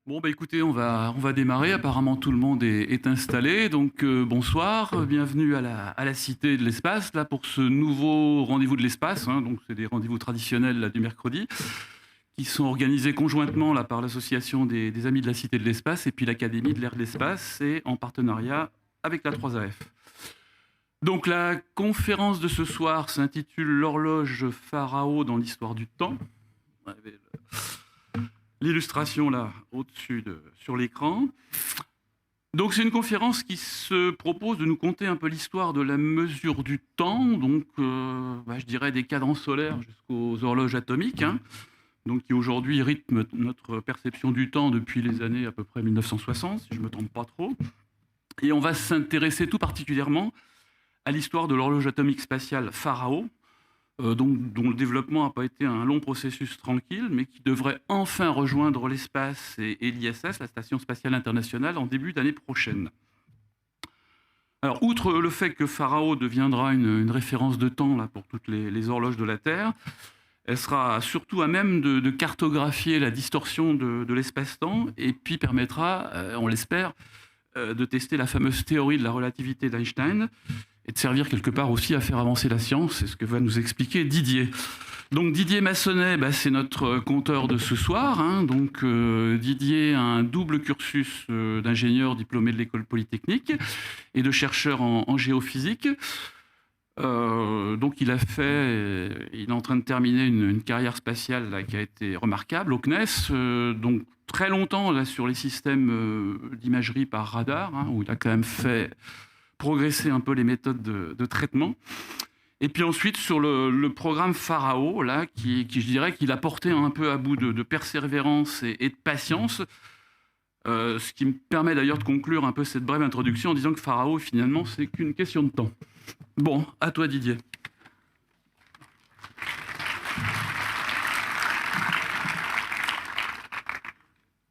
Bon, bah écoutez, on va démarrer. Apparemment, tout le monde est installé. Donc, bonsoir, bienvenue à la Cité de l'Espace, là, pour ce nouveau rendez-vous de l'espace, hein. Donc, c'est des rendez-vous traditionnels là, du mercredi, qui sont organisés conjointement là, par l'Association des Amis de la Cité de l'Espace et puis l'Académie de l'Air de l'Espace, et en partenariat avec la 3AF. Donc, la conférence de ce soir s'intitule L'horloge Pharaon dans l'histoire du temps. Vous avez l'illustration là, au-dessus sur l'écran. Donc c'est une conférence qui se propose de nous conter un peu l'histoire de la mesure du temps, donc je dirais des cadrans solaires jusqu'aux horloges atomiques, hein, donc qui aujourd'hui rythment notre perception du temps depuis les années à peu près 1960, si je ne me trompe pas trop. Et on va s'intéresser tout particulièrement à l'histoire de l'horloge atomique spatiale Pharaon, dont le développement n'a pas été un long processus tranquille, mais qui devrait enfin rejoindre l'espace et l'ISS, la Station spatiale internationale, en début d'année prochaine. Alors, outre le fait que Pharaon deviendra une référence de temps là, pour toutes les horloges de la Terre, elle sera surtout à même de cartographier la distorsion de l'espace-temps et puis permettra, on l'espère, de tester la fameuse théorie de la relativité d'Einstein et de servir quelque part aussi à faire avancer la science. C'est ce que va nous expliquer Didier. Donc Didier Massonnet, c'est notre compteur de ce soir, hein. Donc Didier a un double cursus d'ingénieur diplômé de l'école polytechnique et de chercheur en géophysique. Donc il est en train de terminer une carrière spatiale là, qui a été remarquable au CNES, donc très longtemps là, sur les systèmes d'imagerie par radar, hein, où il a quand même fait progresser un peu les méthodes de traitement. Et puis ensuite sur le programme Pharaon, là, qui je dirais qu'il a porté un peu à bout de persévérance et de patience, ce qui me permet d'ailleurs de conclure un peu cette brève introduction en disant que Pharaon, finalement, c'est qu'une question de temps. Bon, à toi Didier.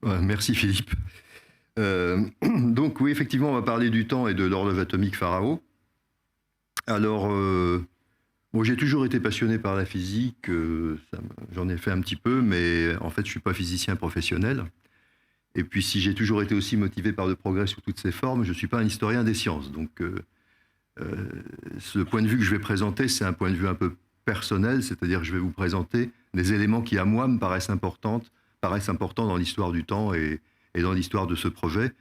Ouais, merci Philippe. Donc oui, effectivement, on va parler du temps et de l'horloge atomique Pharaon. Alors, j'ai toujours été passionné par la physique, j'en ai fait un petit peu, mais en fait, je ne suis pas physicien professionnel. Et puis, si j'ai toujours été aussi motivé par le progrès sous toutes ses formes, je ne suis pas un historien des sciences. Donc, ce point de vue que je vais présenter, c'est un point de vue un peu personnel, c'est-à-dire que je vais vous présenter des éléments qui, à moi, me paraissent importants dans l'histoire du temps et dans l'histoire de ce projet,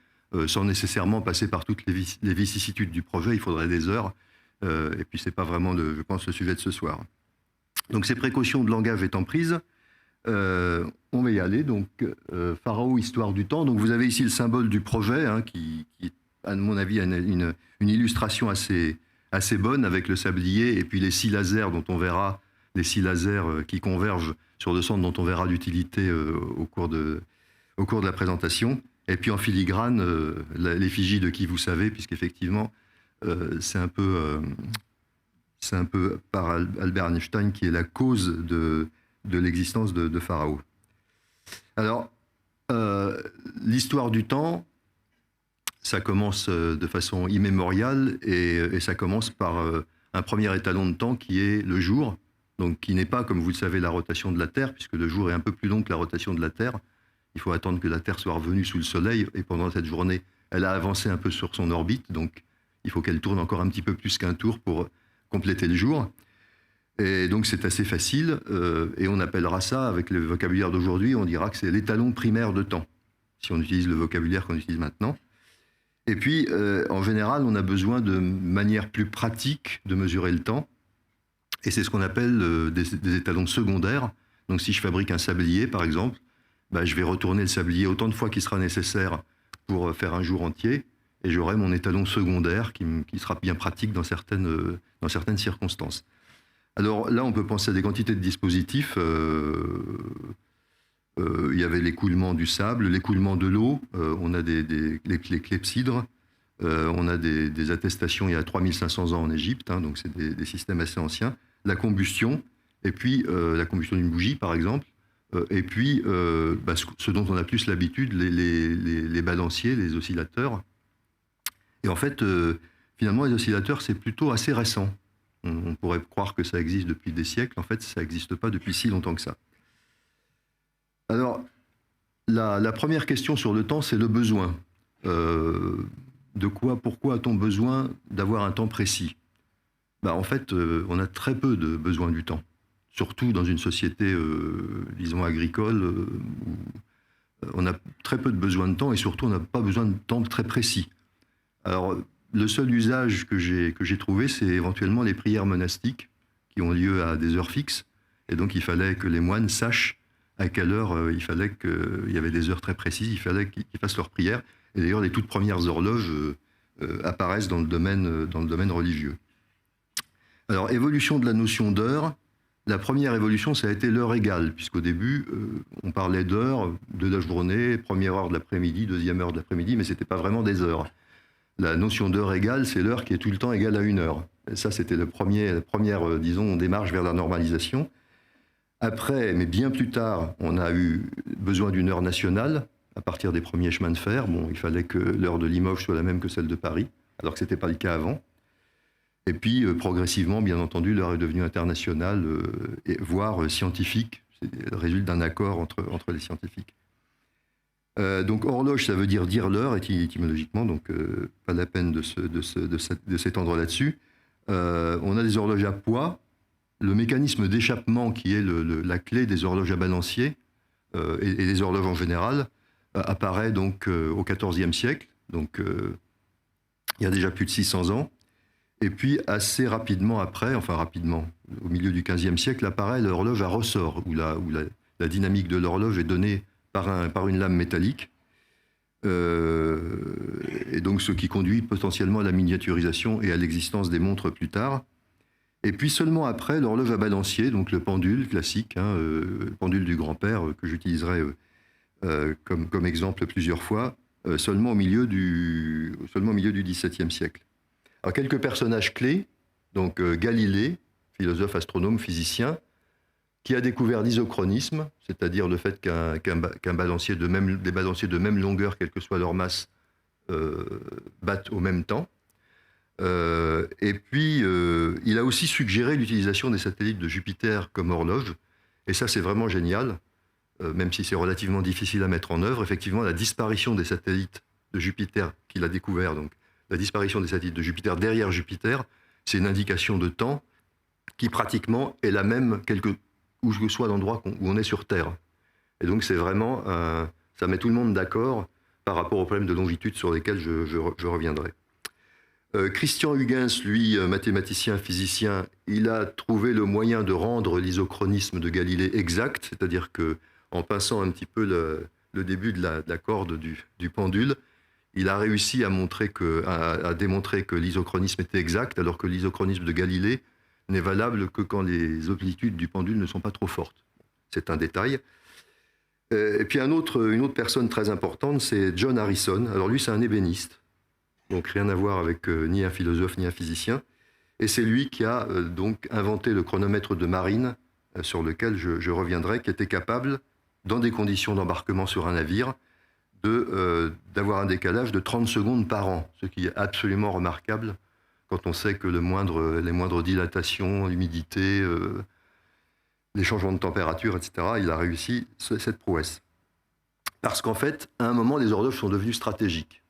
sans nécessairement passer par toutes les vicissitudes du projet. Il faudrait des heures. Et puis, ce n'est pas vraiment, je pense, le sujet de ce soir. Donc, ces précautions de langage étant prises, on va y aller. Donc, Pharaon, histoire du temps. Donc, vous avez ici le symbole du projet, hein, qui à mon avis, a une illustration assez bonne avec le sablier et puis les 6 lasers dont on verra, les 6 lasers qui convergent sur le centre dont on verra l'utilité au cours de la présentation. Et puis en filigrane, l'effigie de qui vous savez, puisqu'effectivement, c'est un peu par Albert Einstein qui est la cause de l'existence de Pharaon. Alors, l'histoire du temps, ça commence de façon immémoriale et ça commence par un premier étalon de temps qui est le jour, donc qui n'est pas, comme vous le savez, la rotation de la Terre, puisque le jour est un peu plus long que la rotation de la Terre. Il faut attendre que la Terre soit revenue sous le Soleil et pendant cette journée, elle a avancé un peu sur son orbite, donc il faut qu'elle tourne encore un petit peu plus qu'un tour pour compléter le jour. Et donc c'est assez facile et on appellera ça, avec le vocabulaire d'aujourd'hui, on dira que c'est l'étalon primaire de temps, si on utilise le vocabulaire qu'on utilise maintenant. Et puis, en général, on a besoin de manière plus pratique de mesurer le temps. Et c'est ce qu'on appelle des étalons secondaires. Donc, si je fabrique un sablier, par exemple, je vais retourner le sablier autant de fois qu'il sera nécessaire pour faire un jour entier. Et j'aurai mon étalon secondaire qui sera bien pratique dans certaines circonstances. Alors là, on peut penser à des quantités de dispositifs. Il y avait l'écoulement du sable, l'écoulement de l'eau, on a les clepsydres, on a des attestations il y a 3500 ans en Égypte, hein, donc c'est des systèmes assez anciens, la combustion, et puis la combustion d'une bougie par exemple, et puis ce dont on a plus l'habitude, les balanciers, les oscillateurs. Et en fait, finalement, les oscillateurs, c'est plutôt assez récent. On pourrait croire que ça existe depuis des siècles, en fait, ça n'existe pas depuis si longtemps que ça. Alors, la première question sur le temps, c'est le besoin. Pourquoi a-t-on besoin d'avoir un temps précis? En fait, on a très peu de besoin du temps, surtout dans une société, disons, agricole, où on a très peu de besoin de temps et surtout on n'a pas besoin de temps très précis. Alors, le seul usage que j'ai trouvé, c'est éventuellement les prières monastiques qui ont lieu à des heures fixes. Et donc, il fallait que les moines sachent à quelle heure il fallait qu'il y avait des heures très précises, il fallait qu'ils fassent leur prière. Et d'ailleurs, les toutes premières horloges apparaissent dans le domaine religieux. Alors, évolution de la notion d'heure. La première évolution, ça a été l'heure égale, puisqu'au début, on parlait d'heures de la journée, première heure de l'après-midi, deuxième heure de l'après-midi, mais ce n'était pas vraiment des heures. La notion d'heure égale, c'est l'heure qui est tout le temps égale à une heure. Et ça, c'était la première, disons, démarche vers la normalisation. Après, mais bien plus tard, on a eu besoin d'une heure nationale, à partir des premiers chemins de fer. Bon, il fallait que l'heure de Limoges soit la même que celle de Paris, alors que ce n'était pas le cas avant. Et puis, progressivement, bien entendu, l'heure est devenue internationale, voire scientifique. C'est le résultat d'un accord entre les scientifiques. Donc, horloge, ça veut dire l'heure, étymologiquement, donc pas la peine de s'étendre là-dessus. On a des horloges à poids. Le mécanisme d'échappement, qui est la clé des horloges à balancier, et des horloges en général, apparaît donc au XIVe siècle, donc il y a déjà plus de 600 ans. Et puis, assez rapidement après, au milieu du XVe siècle, apparaît l'horloge à ressort, où la dynamique de l'horloge est donnée par une lame métallique. Et donc, ce qui conduit potentiellement à la miniaturisation et à l'existence des montres plus tard. Et puis seulement après, l'horloge à balancier, donc le pendule classique, le pendule du grand-père, que j'utiliserai comme exemple plusieurs fois, seulement au milieu du XVIIe siècle. Alors, quelques personnages clés, donc Galilée, philosophe, astronome, physicien, qui a découvert l'isochronisme, c'est-à-dire le fait qu'un balancier des balanciers de même longueur, quelle que soit leur masse, battent au même temps. Et puis, il a aussi suggéré l'utilisation des satellites de Jupiter comme horloge. Et ça, c'est vraiment génial, même si c'est relativement difficile à mettre en œuvre. Effectivement, la disparition des satellites de Jupiter qu'il a découvert, donc la disparition des satellites de Jupiter derrière Jupiter, c'est une indication de temps qui pratiquement est la même où que soit l'endroit où on est sur Terre. Et donc c'est vraiment, ça met tout le monde d'accord par rapport aux problèmes de longitude sur lesquels je reviendrai. Christian Huygens, lui, mathématicien, physicien, il a trouvé le moyen de rendre l'isochronisme de Galilée exact, c'est-à-dire qu'en pinçant un petit peu le début de la corde du pendule, il a réussi à démontrer que l'isochronisme était exact, alors que l'isochronisme de Galilée n'est valable que quand les amplitudes du pendule ne sont pas trop fortes. C'est un détail. Et puis une autre personne très importante, c'est John Harrison. Alors lui, c'est un ébéniste, donc rien à voir avec ni un philosophe ni un physicien. Et c'est lui qui a donc inventé le chronomètre de marine, sur lequel je reviendrai, qui était capable, dans des conditions d'embarquement sur un navire, d'avoir un décalage de 30 secondes par an, ce qui est absolument remarquable quand on sait que les moindres dilatations, l'humidité, les changements de température, etc., il a réussi cette prouesse. Parce qu'en fait, à un moment, les horloges sont devenues stratégiques.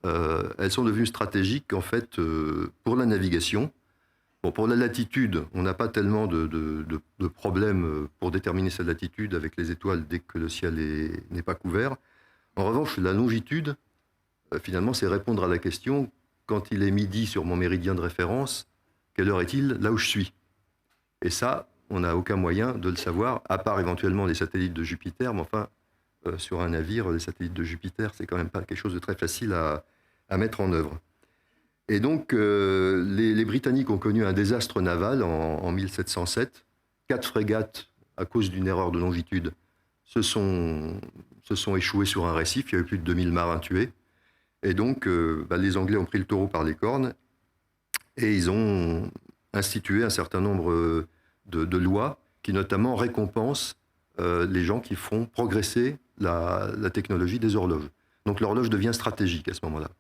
Elles sont devenues stratégiques, en fait, pour la navigation. Bon, pour la latitude, on n'a pas tellement de problèmes pour déterminer sa latitude avec les étoiles dès que le ciel n'est pas couvert. En revanche, la longitude, finalement, c'est répondre à la question, quand il est midi sur mon méridien de référence, quelle heure est-il là où je suis? Et ça, on n'a aucun moyen de le savoir, à part éventuellement les satellites de Jupiter, mais enfin, sur un navire, les satellites de Jupiter, c'est quand même pas quelque chose de très facile à mettre en œuvre. Et donc, les Britanniques ont connu un désastre naval en 1707. 4 frégates, à cause d'une erreur de longitude, se sont échouées sur un récif. Il y a eu plus de 2000 marins tués. Et donc, les Anglais ont pris le taureau par les cornes et ils ont institué un certain nombre de lois qui, notamment, récompensent les gens qui font progresser la technologie des horloges. Donc, l'horloge devient stratégique à ce moment-là.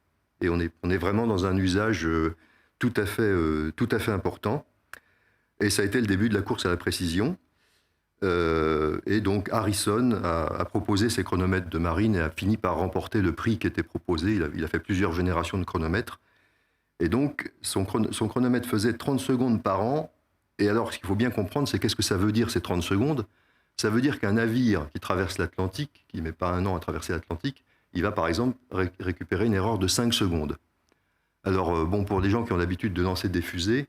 Et on est vraiment dans un usage tout à fait important. Et ça a été le début de la course à la précision. Et donc Harrison a proposé ces chronomètres de marine et a fini par remporter le prix qui était proposé. Il a fait plusieurs générations de chronomètres. Et donc son chronomètre faisait 30 secondes par an. Et alors ce qu'il faut bien comprendre, c'est qu'est-ce que ça veut dire ces 30 secondes? Ça veut dire qu'un navire qui traverse l'Atlantique, qui ne met pas un an à traverser l'Atlantique, il va par exemple récupérer une erreur de 5 secondes. Alors bon, pour les gens qui ont l'habitude de lancer des fusées,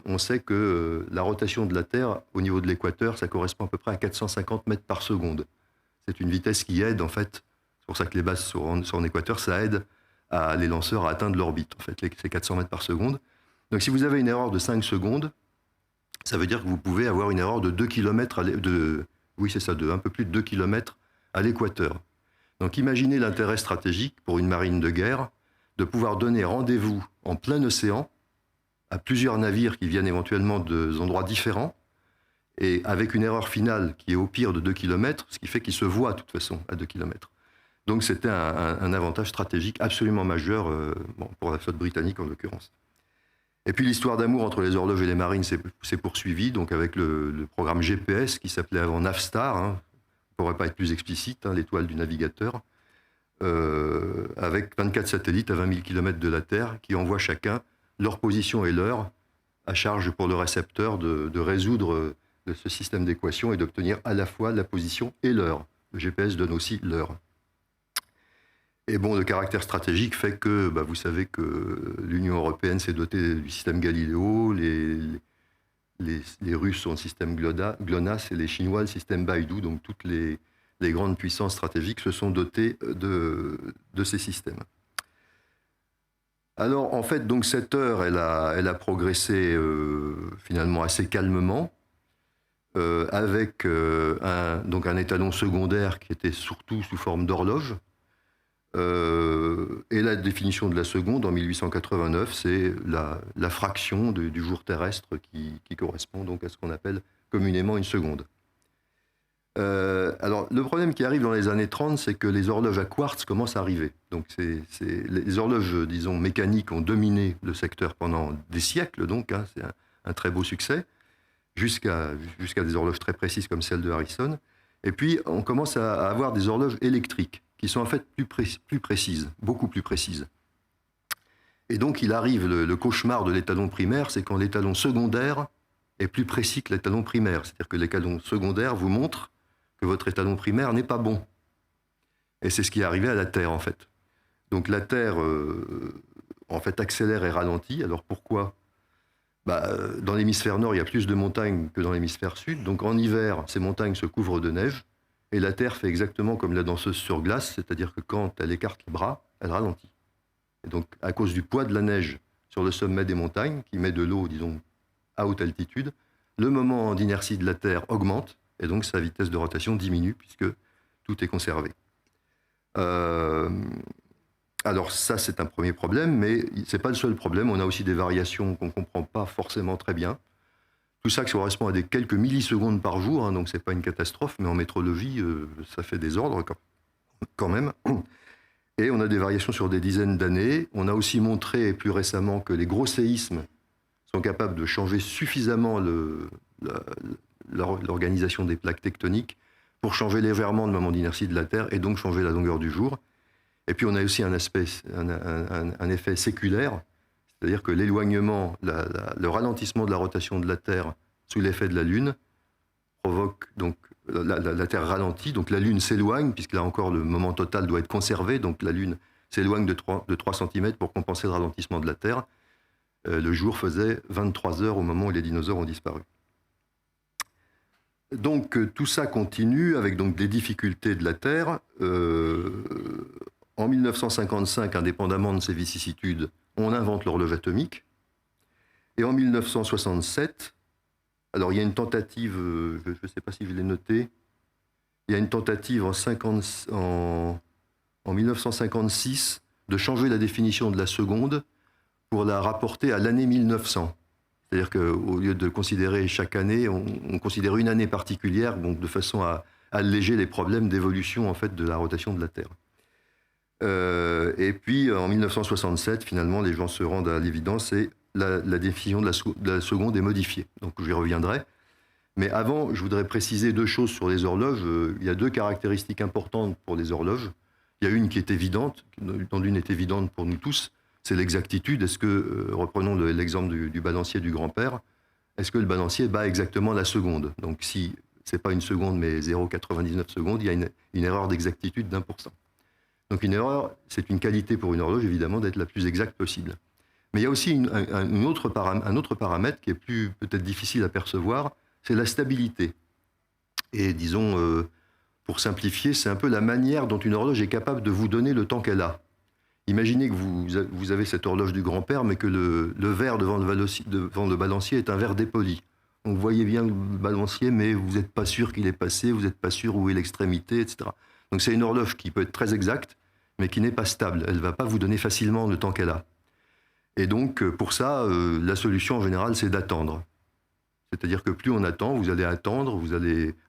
on sait que la rotation de la Terre au niveau de l'équateur, ça correspond à peu près à 450 mètres par seconde. C'est une vitesse qui aide, en fait, c'est pour ça que les bases sont en équateur, ça aide les lanceurs à atteindre l'orbite, en fait, c'est 400 mètres par seconde. Donc si vous avez une erreur de 5 secondes, ça veut dire que vous pouvez avoir une erreur de 2 km, oui c'est ça, de un peu plus de 2 km à l'équateur. Donc imaginez l'intérêt stratégique pour une marine de guerre de pouvoir donner rendez-vous en plein océan à plusieurs navires qui viennent éventuellement d'endroits différents, et avec une erreur finale qui est au pire de 2 km, ce qui fait qu'ils se voient de toute façon à 2 km. Donc c'était un avantage stratégique absolument majeur pour la flotte britannique en l'occurrence. Et puis l'histoire d'amour entre les horloges et les marines s'est poursuivie, donc avec le programme GPS qui s'appelait avant Navstar, on ne pourrait pas être plus explicite, l'étoile du navigateur, avec 24 satellites à 20 000 km de la Terre qui envoient chacun leur position et l'heure, à charge pour le récepteur de résoudre ce système d'équations et d'obtenir à la fois la position et l'heure. Le GPS donne aussi l'heure. Et bon, le caractère stratégique fait que, vous savez que l'Union européenne s'est dotée du système Galileo, les Russes ont le système GLONASS et les Chinois le système Baidu, donc toutes les grandes puissances stratégiques se sont dotées de ces systèmes. Alors, en fait, donc cette heure, elle a progressé finalement assez calmement, avec un étalon secondaire qui était surtout sous forme d'horloge. Et la définition de la seconde, en 1889, c'est la fraction du jour terrestre qui correspond donc à ce qu'on appelle communément une seconde. Alors, le problème qui arrive dans les années 30, c'est que les horloges à quartz commencent à arriver. Donc, les horloges, disons, mécaniques ont dominé le secteur pendant des siècles, donc, c'est un très beau succès, jusqu'à des horloges très précises comme celle de Harrison. Et puis, on commence à avoir des horloges électriques, qui sont en fait plus précises, beaucoup plus précises. Et donc, il arrive le cauchemar de l'étalon primaire, c'est quand l'étalon secondaire est plus précis que l'étalon primaire. C'est-à-dire que l'étalon secondaire vous montre que votre étalon primaire n'est pas bon. Et c'est ce qui est arrivé à la Terre, en fait. Donc la Terre, en fait, accélère et ralentit. Alors pourquoi ? Dans l'hémisphère nord, il y a plus de montagnes que dans l'hémisphère sud. Donc en hiver, ces montagnes se couvrent de neige. Et la Terre fait exactement comme la danseuse sur glace, c'est-à-dire que quand elle écarte les bras, elle ralentit. Et donc, à cause du poids de la neige sur le sommet des montagnes, qui met de l'eau, disons, à haute altitude, le moment d'inertie de la Terre augmente, et donc sa vitesse de rotation diminue, puisque tout est conservé. Alors ça, c'est un premier problème, mais ce n'est pas le seul problème. On a aussi des variations qu'on ne comprend pas forcément très bien. Tout ça qui correspond à des quelques millisecondes par jour, donc ce n'est pas une catastrophe, mais en métrologie, ça fait des ordres quand même. Et on a des variations sur des dizaines d'années. On a aussi montré plus récemment que les gros séismes sont capables de changer suffisamment l'organisation des plaques tectoniques pour changer légèrement le moment d'inertie de la Terre et donc changer la longueur du jour. Et puis on a aussi un effet séculaire, c'est-à-dire que l'éloignement, le ralentissement de la rotation de la Terre sous l'effet de la Lune provoque donc la Terre ralentit, donc la Lune s'éloigne, puisque là encore le moment total doit être conservé, donc la Lune s'éloigne de 3 cm pour compenser le ralentissement de la Terre. Le jour faisait 23 heures au moment où les dinosaures ont disparu. Donc tout ça continue avec donc des difficultés de la Terre. En 1955, indépendamment de ces vicissitudes, on invente l'horloge atomique. Et en 1967, alors il y a une tentative, je ne sais pas si je l'ai noté, il y a une tentative en 1956 de changer la définition de la seconde pour la rapporter à l'année 1900. C'est-à-dire qu'au lieu de considérer chaque année, on considère une année particulière, donc de façon à alléger les problèmes d'évolution en fait, de la rotation de la Terre. Et puis en 1967, finalement, les gens se rendent à l'évidence et la définition de la seconde est modifiée. Donc j'y reviendrai. Mais avant, je voudrais préciser deux choses sur les horloges. Il y a deux caractéristiques importantes pour les horloges. Il y a une qui est évidente, dont l'une est évidente pour nous tous, c'est l'exactitude. Est-ce que, reprenons l'exemple du balancier du grand-père, est-ce que le balancier bat exactement la seconde? Donc si ce n'est pas une seconde, mais 0,99 secondes, il y a une erreur d'exactitude d'1%. Donc une erreur, c'est une qualité pour une horloge, évidemment, d'être la plus exacte possible. Mais il y a aussi un autre paramètre qui est plus peut-être difficile à percevoir, c'est la stabilité. Et disons, pour simplifier, c'est un peu la manière dont une horloge est capable de vous donner le temps qu'elle a. Imaginez que vous avez cette horloge du grand-père, mais que le verre devant le balancier est un verre dépoli. Donc vous voyez bien le balancier, mais vous n'êtes pas sûr qu'il est passé, vous n'êtes pas sûr où est l'extrémité, etc. Donc c'est une horloge qui peut être très exacte, mais qui n'est pas stable. Elle ne va pas vous donner facilement le temps qu'elle a. Et donc pour ça, la solution en général, c'est d'attendre. C'est-à-dire que plus on attend, vous allez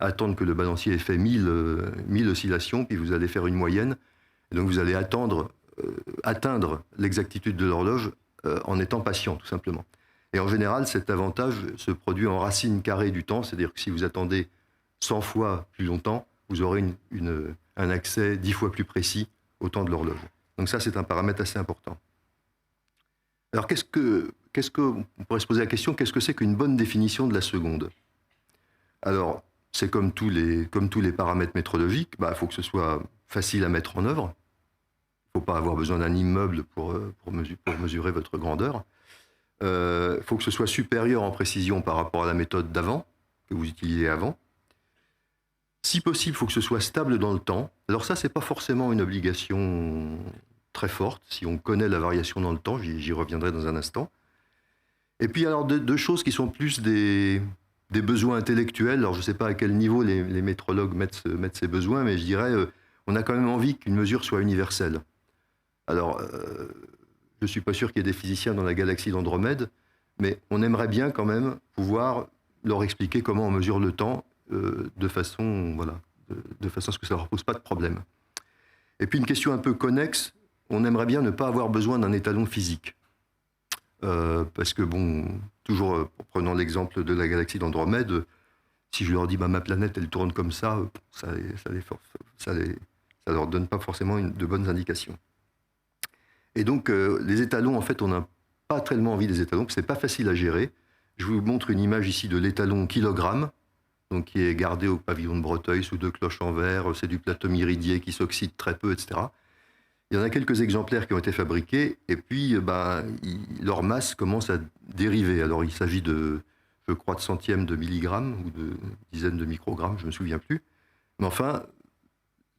attendre que le balancier ait fait 1000 oscillations, puis vous allez faire une moyenne. Et donc vous allez atteindre l'exactitude de l'horloge en étant patient, tout simplement. Et en général, cet avantage se produit en racine carrée du temps, c'est-à-dire que si vous attendez 100 fois plus longtemps, vous aurez un accès 10 fois plus précis au temps de l'horloge. Donc ça, c'est un paramètre assez important. Alors, on pourrait se poser la question, qu'est-ce que c'est qu'une bonne définition de la seconde? Alors, c'est comme tous les paramètres métrologiques, il faut que ce soit facile à mettre en œuvre. Il ne faut pas avoir besoin d'un immeuble pour mesurer votre grandeur. Il faut que ce soit supérieur en précision par rapport à la méthode d'avant, que vous utilisiez avant. Si possible, il faut que ce soit stable dans le temps. Alors ça, ce n'est pas forcément une obligation très forte. Si on connaît la variation dans le temps, j'y reviendrai dans un instant. Et puis alors deux choses qui sont plus des besoins intellectuels. Alors je ne sais pas à quel niveau les métrologues mettent ces besoins, mais je dirais on a quand même envie qu'une mesure soit universelle. Alors je ne suis pas sûr qu'il y ait des physiciens dans la galaxie d'Andromède, mais on aimerait bien quand même pouvoir leur expliquer comment on mesure le temps de façon à ce que ça ne leur pose pas de problème. Et puis une question un peu connexe, on aimerait bien ne pas avoir besoin d'un étalon physique. Parce que, toujours prenant l'exemple de la galaxie d'Andromède, si je leur dis ma planète elle tourne comme ça leur donne pas forcément de bonnes indications. Et donc les étalons, en fait, on n'a pas tellement envie des étalons, parce que c'est pas facile à gérer. Je vous montre une image ici de l'étalon kilogramme, donc qui est gardé au pavillon de Breteuil sous 2 cloches en verre. C'est du plateau iridié qui s'oxyde très peu, etc. Il y en a quelques exemplaires qui ont été fabriqués, et puis leur masse commence à dériver. Alors il s'agit de centièmes de milligrammes ou de dizaines de microgrammes, je ne me souviens plus. Mais enfin,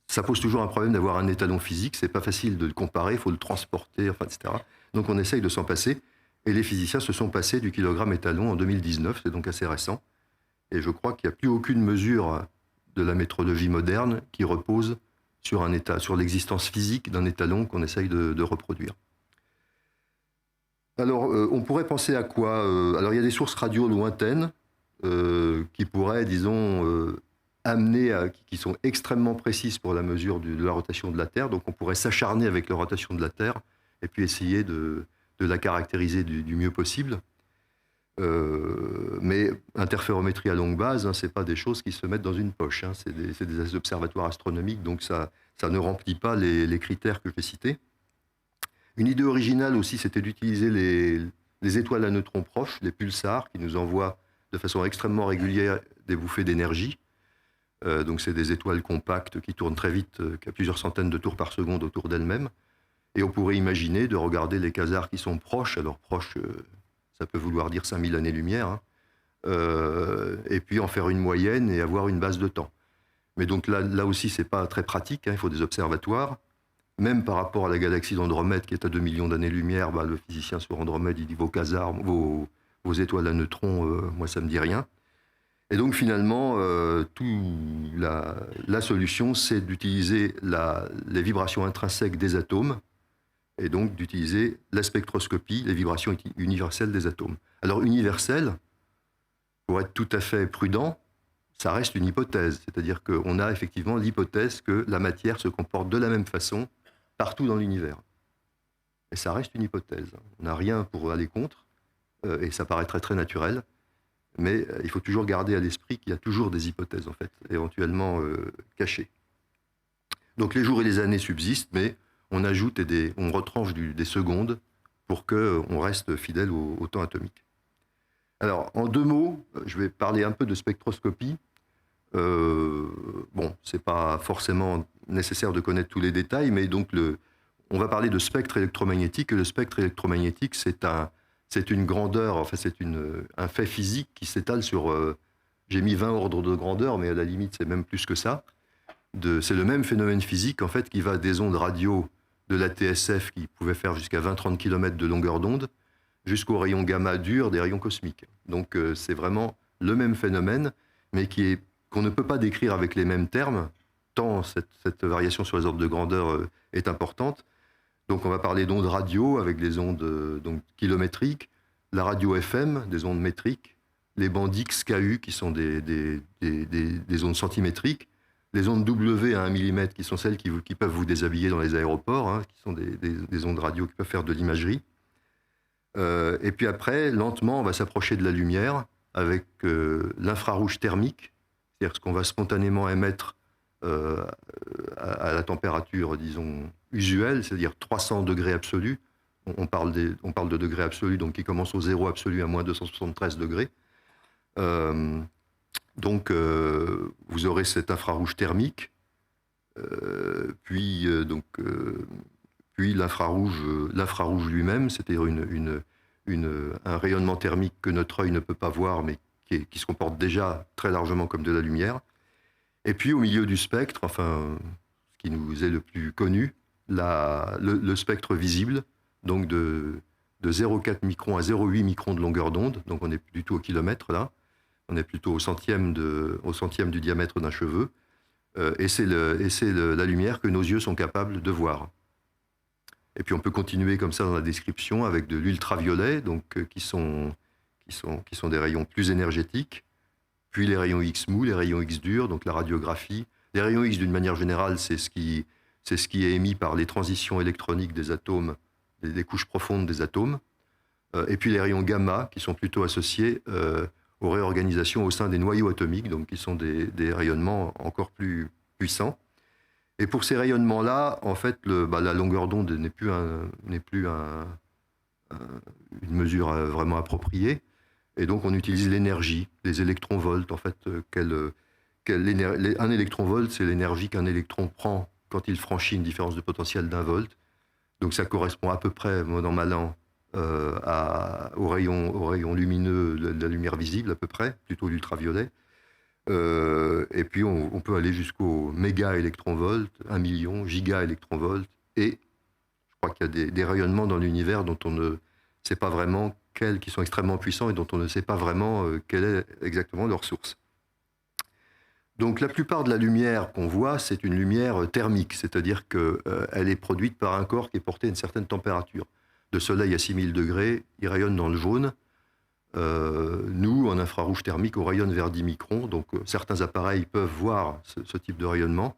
ça pose toujours un problème d'avoir un étalon physique. C'est pas facile de le comparer, il faut le transporter, etc. Donc on essaye de s'en passer. Et les physiciens se sont passés du kilogramme étalon en 2019, c'est donc assez récent. Et je crois qu'il n'y a plus aucune mesure de la métrologie moderne qui repose sur l'existence physique d'un étalon qu'on essaye de reproduire. Alors, on pourrait penser à quoi? Alors, il y a des sources radio lointaines qui pourraient, disons, qui sont extrêmement précises pour la mesure de la rotation de la Terre. Donc, on pourrait s'acharner avec la rotation de la Terre et puis essayer de la caractériser du mieux possible. Mais interférométrie à longue base, ce n'est pas des choses qui se mettent dans une poche. C'est des observatoires astronomiques, donc ça ne remplit pas les critères que je vais citer. Une idée originale aussi, c'était d'utiliser les étoiles à neutrons proches, les pulsars, qui nous envoient de façon extrêmement régulière des bouffées d'énergie. Donc c'est des étoiles compactes qui tournent très vite, qui a plusieurs centaines de tours par seconde autour d'elles-mêmes. Et on pourrait imaginer de regarder les quasars qui sont proches. Alors proches, ça peut vouloir dire 5000 années-lumière, et puis en faire une moyenne et avoir une base de temps. Mais donc là aussi, c'est pas très pratique, il faut des observatoires. Même par rapport à la galaxie d'Andromède, qui est à 2 millions d'années-lumière, le physicien sur Andromède, il dit vos quasars, vos étoiles à neutrons, moi ça me dit rien. Et donc finalement, la solution, c'est d'utiliser les vibrations intrinsèques des atomes, et donc d'utiliser la spectroscopie, les vibrations universelles des atomes. Alors universelle, pour être tout à fait prudent, ça reste une hypothèse. C'est-à-dire qu'on a effectivement l'hypothèse que la matière se comporte de la même façon partout dans l'univers. Et ça reste une hypothèse. On n'a rien pour aller contre, et ça paraît très très naturel. Mais il faut toujours garder à l'esprit qu'il y a toujours des hypothèses, en fait, éventuellement cachées. Donc les jours et les années subsistent, mais on ajoute on retranche des secondes pour qu'on reste fidèle au temps atomique. Alors, en 2 mots, je vais parler un peu de spectroscopie. Bon, c'est pas forcément nécessaire de connaître tous les détails, mais donc on va parler de spectre électromagnétique. Et le spectre électromagnétique, c'est une grandeur, enfin c'est un fait physique qui s'étale sur, j'ai mis 20 ordres de grandeur, mais à la limite c'est même plus que ça. C'est le même phénomène physique en fait qui va des ondes radio de la TSF qui pouvaient faire jusqu'à 20-30 km de longueur d'onde, jusqu'aux rayons gamma durs des rayons cosmiques. Donc c'est vraiment le même phénomène, mais qu'on ne peut pas décrire avec les mêmes termes, tant cette variation sur les ordres de grandeur est importante. Donc on va parler d'ondes radio avec des ondes donc, kilométriques, la radio FM, des ondes métriques, les bandes X, KU qui sont des ondes centimétriques, les ondes W à 1 mm qui sont celles qui peuvent vous déshabiller dans les aéroports, hein, qui sont des ondes radio qui peuvent faire de l'imagerie. Et puis après, lentement, on va s'approcher de la lumière avec l'infrarouge thermique, c'est-à-dire ce qu'on va spontanément émettre à la température, disons, usuelle, c'est-à-dire 300 degrés absolus. On parle de degrés absolus, donc qui commencent au zéro absolu à moins 273 degrés. Donc, vous aurez cet infrarouge thermique, puis l'infrarouge lui-même, c'est-à-dire un rayonnement thermique que notre œil ne peut pas voir, mais qui se comporte déjà très largement comme de la lumière. Et puis au milieu du spectre, enfin, ce qui nous est le plus connu, le spectre visible, donc de 0,4 microns à 0,8 microns de longueur d'onde, donc on n'est plus du tout au kilomètre là, on est plutôt au centième du diamètre d'un cheveu, et c'est la lumière que nos yeux sont capables de voir. Et puis on peut continuer comme ça dans la description avec de l'ultraviolet, donc qui sont des rayons plus énergétiques, puis les rayons X mous, les rayons X durs, donc la radiographie. Les rayons X, d'une manière générale, c'est ce qui est émis par les transitions électroniques des atomes, des couches profondes des atomes. Et puis les rayons gamma, qui sont plutôt associés aux réorganisations au sein des noyaux atomiques, donc qui sont des rayonnements encore plus puissants. Et pour ces rayonnements-là, en fait, la longueur d'onde n'est plus une mesure vraiment appropriée. Et donc, on utilise l'énergie, les électronvolts. En fait, un électronvolt, c'est l'énergie qu'un électron prend quand il franchit une différence de potentiel d'1 volt. Donc, ça correspond à peu près, mot en malin, au rayon lumineux de la lumière visible, à peu près, plutôt l'ultraviolet. Et puis, on peut aller jusqu'au méga-électronvolt, 1 million, giga-électronvolt. Et je crois qu'il y a des rayonnements dans l'univers dont on ne sait pas vraiment qui sont extrêmement puissants et dont on ne sait pas vraiment quelle est exactement leur source. Donc la plupart de la lumière qu'on voit, c'est une lumière thermique, c'est-à-dire qu'elle est produite par un corps qui est porté à une certaine température. De soleil à 6000 degrés, il rayonne dans le jaune. Nous, en infrarouge thermique, on rayonne vers 10 microns, donc certains appareils peuvent voir ce type de rayonnement.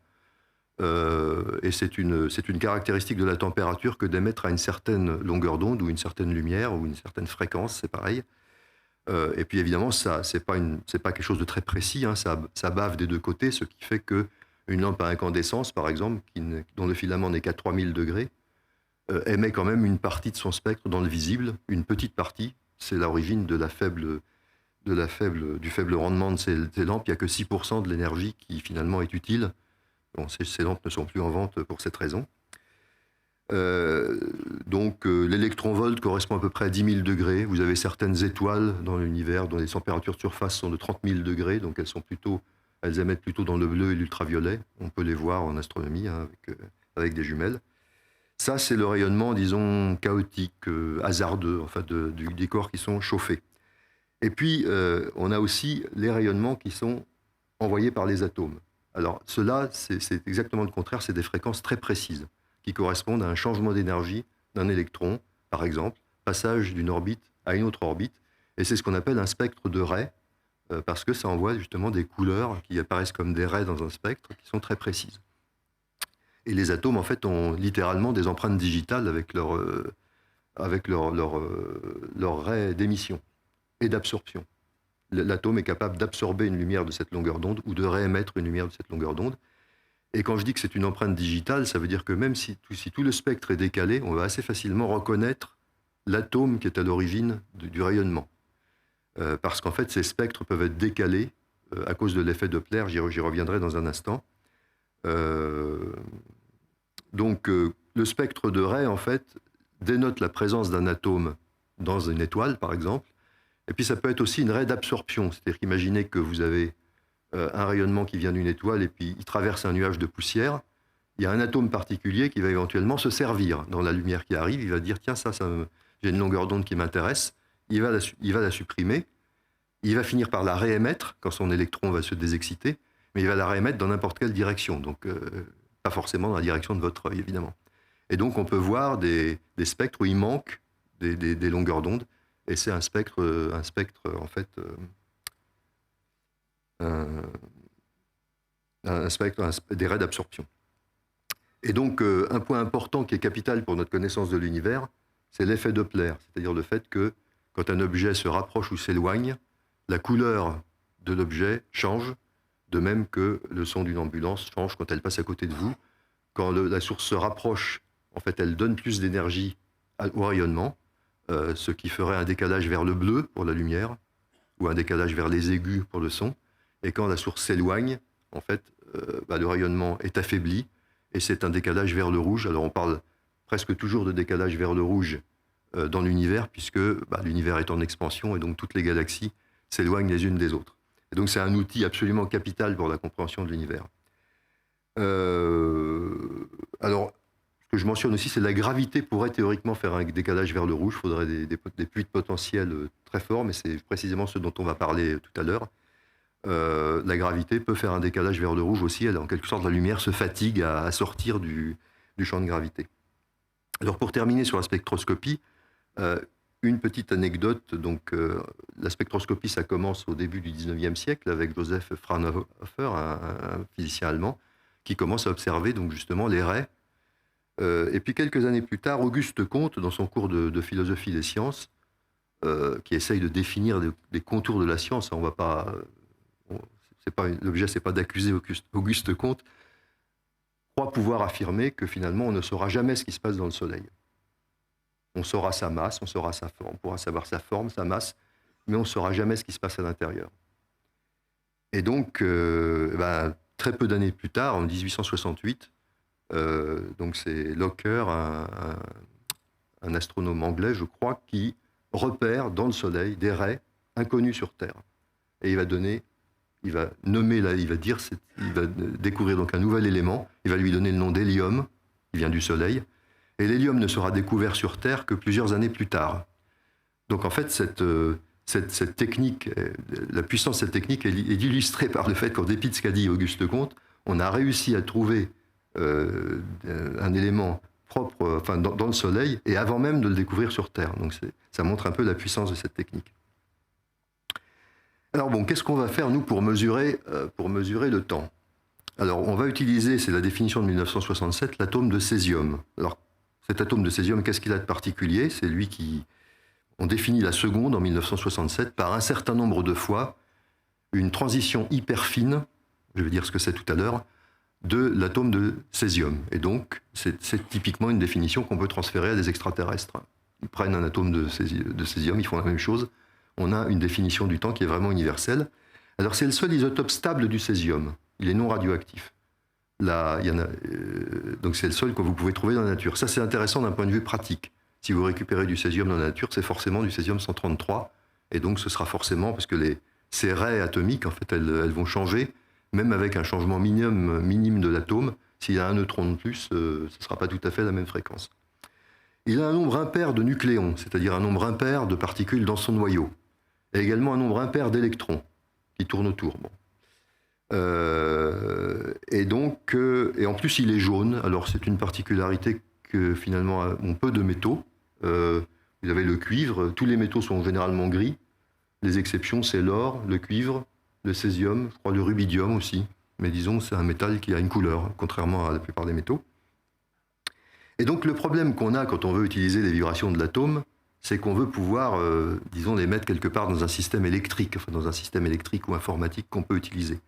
Et c'est une caractéristique de la température que d'émettre à une certaine longueur d'onde ou une certaine lumière ou une certaine fréquence, c'est pareil. Et puis évidemment, c'est pas quelque chose de très précis, hein, ça bave des deux côtés, ce qui fait qu'une lampe à incandescence, par exemple, dont le filament n'est qu'à 3000 degrés, émet quand même une partie de son spectre dans le visible, une petite partie. C'est l'origine du faible rendement de ces lampes. Il n'y a que 6% de l'énergie qui finalement est utile. Bon, ces lampes ne sont plus en vente pour cette raison. Donc l'électronvolt correspond à peu près à 10 000 degrés. Vous avez certaines étoiles dans l'univers dont les températures de surface sont de 30 000 degrés, donc elles émettent plutôt dans le bleu et l'ultraviolet. On peut les voir en astronomie, hein, avec des jumelles. Ça, c'est le rayonnement, disons, chaotique, hasardeux, enfin, des corps qui sont chauffés. Et puis, on a aussi les rayonnements qui sont envoyés par les atomes. Alors, cela, c'est exactement le contraire, c'est des fréquences très précises, qui correspondent à un changement d'énergie d'un électron, par exemple, passage d'une orbite à une autre orbite, et c'est ce qu'on appelle un spectre de raies, parce que ça envoie justement des couleurs qui apparaissent comme des raies dans un spectre, qui sont très précises. Et les atomes, en fait, ont littéralement des empreintes digitales avec leurs raies d'émission et d'absorption. l'atome est capable d'absorber une lumière de cette longueur d'onde ou de réémettre une lumière de cette longueur d'onde. Et quand je dis que c'est une empreinte digitale, ça veut dire que même si tout le spectre est décalé, on va assez facilement reconnaître l'atome qui est à l'origine du rayonnement. Parce qu'en fait, ces spectres peuvent être décalés à cause de l'effet Doppler, j'y reviendrai dans un instant. Donc, le spectre de Ray, en fait, dénote la présence d'un atome dans une étoile, par exemple. Et puis, ça peut être aussi une raie d'absorption. C'est-à-dire qu'imaginez que vous avez un rayonnement qui vient d'une étoile et puis il traverse un nuage de poussière. Il y a un atome particulier qui va éventuellement se servir dans la lumière qui arrive. Il va dire, tiens, j'ai une longueur d'onde qui m'intéresse. Il va la supprimer. Il va finir par la réémettre quand son électron va se désexciter, mais il va la réémettre dans n'importe quelle direction, donc pas forcément dans la direction de votre œil, évidemment. Et donc on peut voir des spectres où il manque des longueurs d'onde, et c'est un spectre en fait, des raies d'absorption. Et donc un point important qui est capital pour notre connaissance de l'univers, c'est l'effet Doppler, c'est-à-dire le fait que quand un objet se rapproche ou s'éloigne, la couleur de l'objet change, de même que le son d'une ambulance change quand elle passe à côté de vous. Quand la source se rapproche, en fait, elle donne plus d'énergie au rayonnement, ce qui ferait un décalage vers le bleu pour la lumière, ou un décalage vers les aigus pour le son. Et quand la source s'éloigne, en fait, le rayonnement est affaibli, et c'est un décalage vers le rouge. Alors on parle presque toujours de décalage vers le rouge dans l'univers, puisque l'univers est en expansion, et donc toutes les galaxies s'éloignent les unes des autres. Et donc c'est un outil absolument capital pour la compréhension de l'univers. Alors, ce que je mentionne aussi, c'est la gravité pourrait théoriquement faire un décalage vers le rouge. Il faudrait des puits de potentiel très forts, mais c'est précisément ce dont on va parler tout à l'heure. La gravité peut faire un décalage vers le rouge aussi. En quelque sorte, la lumière se fatigue à sortir du champ de gravité. Alors, pour terminer sur la spectroscopie, une petite anecdote, donc la spectroscopie, ça commence au début du 19e siècle avec Joseph Fraunhofer, un physicien allemand, qui commence à observer donc justement les raies. Et puis quelques années plus tard, Auguste Comte, dans son cours de philosophie des sciences, qui essaye de définir les contours de la science, on va pas, l'objet c'est pas d'accuser Auguste Comte, croit pouvoir affirmer que finalement on ne saura jamais ce qui se passe dans le Soleil. On saura sa masse, on saura sa forme, on pourra savoir sa forme, sa masse, mais on ne saura jamais ce qui se passe à l'intérieur. Et donc, très peu d'années plus tard, en 1868, donc c'est Locker, un astronome anglais, je crois, qui repère dans le Soleil des raies inconnues sur Terre. Et il va découvrir donc un nouvel élément, il va lui donner le nom d'hélium, qui vient du Soleil. Et l'hélium ne sera découvert sur Terre que plusieurs années plus tard. Donc en fait, cette technique, la puissance de cette technique est illustrée par le fait qu'en dépit de ce qu'a dit Auguste Comte, on a réussi à trouver un élément propre dans le Soleil, et avant même de le découvrir sur Terre. Donc ça montre un peu la puissance de cette technique. Alors bon, qu'est-ce qu'on va faire, nous, pour mesurer le temps? Alors on va utiliser, c'est la définition de 1967, l'atome de césium. Alors cet atome de césium, qu'est-ce qu'il a de particulier? C'est lui qui... On définit la seconde en 1967 par un certain nombre de fois une transition hyper fine, je vais dire ce que c'est tout à l'heure, de l'atome de césium. Et donc, c'est typiquement une définition qu'on peut transférer à des extraterrestres. Ils prennent un atome de césium, ils font la même chose. On a une définition du temps qui est vraiment universelle. Alors, c'est le seul isotope stable du césium. Il est non radioactif. Donc c'est le seul que vous pouvez trouver dans la nature. Ça, c'est intéressant d'un point de vue pratique. Si vous récupérez du césium dans la nature, c'est forcément du césium 133, et donc ce sera forcément, parce que ces raies atomiques, en fait, elles vont changer, même avec un changement minime de l'atome. S'il y a un neutron de plus, ce ne sera pas tout à fait la même fréquence. Il a un nombre impair de nucléons, c'est-à-dire un nombre impair de particules dans son noyau, et également un nombre impair d'électrons qui tournent autour. Bon. Et en plus, il est jaune. Alors, c'est une particularité que finalement ont peu de métaux. Vous avez le cuivre. Tous les métaux sont généralement gris. Les exceptions, c'est l'or, le cuivre, le césium, je crois le rubidium aussi. Mais disons, c'est un métal qui a une couleur, contrairement à la plupart des métaux. Et donc, le problème qu'on a quand on veut utiliser les vibrations de l'atome, c'est qu'on veut pouvoir, disons, les mettre quelque part dans un système électrique, enfin dans un système électrique ou informatique qu'on peut utiliser.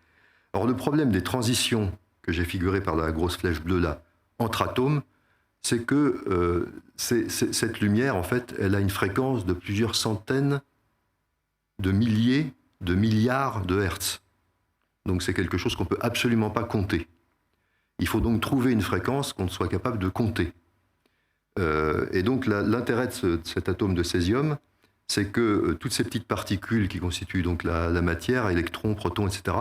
Or, le problème des transitions que j'ai figurées par la grosse flèche bleue là, entre atomes, c'est que cette lumière, en fait, elle a une fréquence de plusieurs centaines de milliers de milliards de hertz. Donc c'est quelque chose qu'on ne peut absolument pas compter. Il faut donc trouver une fréquence qu'on soit capable de compter. Et donc l'intérêt de cet atome de césium, c'est que toutes ces petites particules qui constituent donc la matière, électrons, protons, etc.,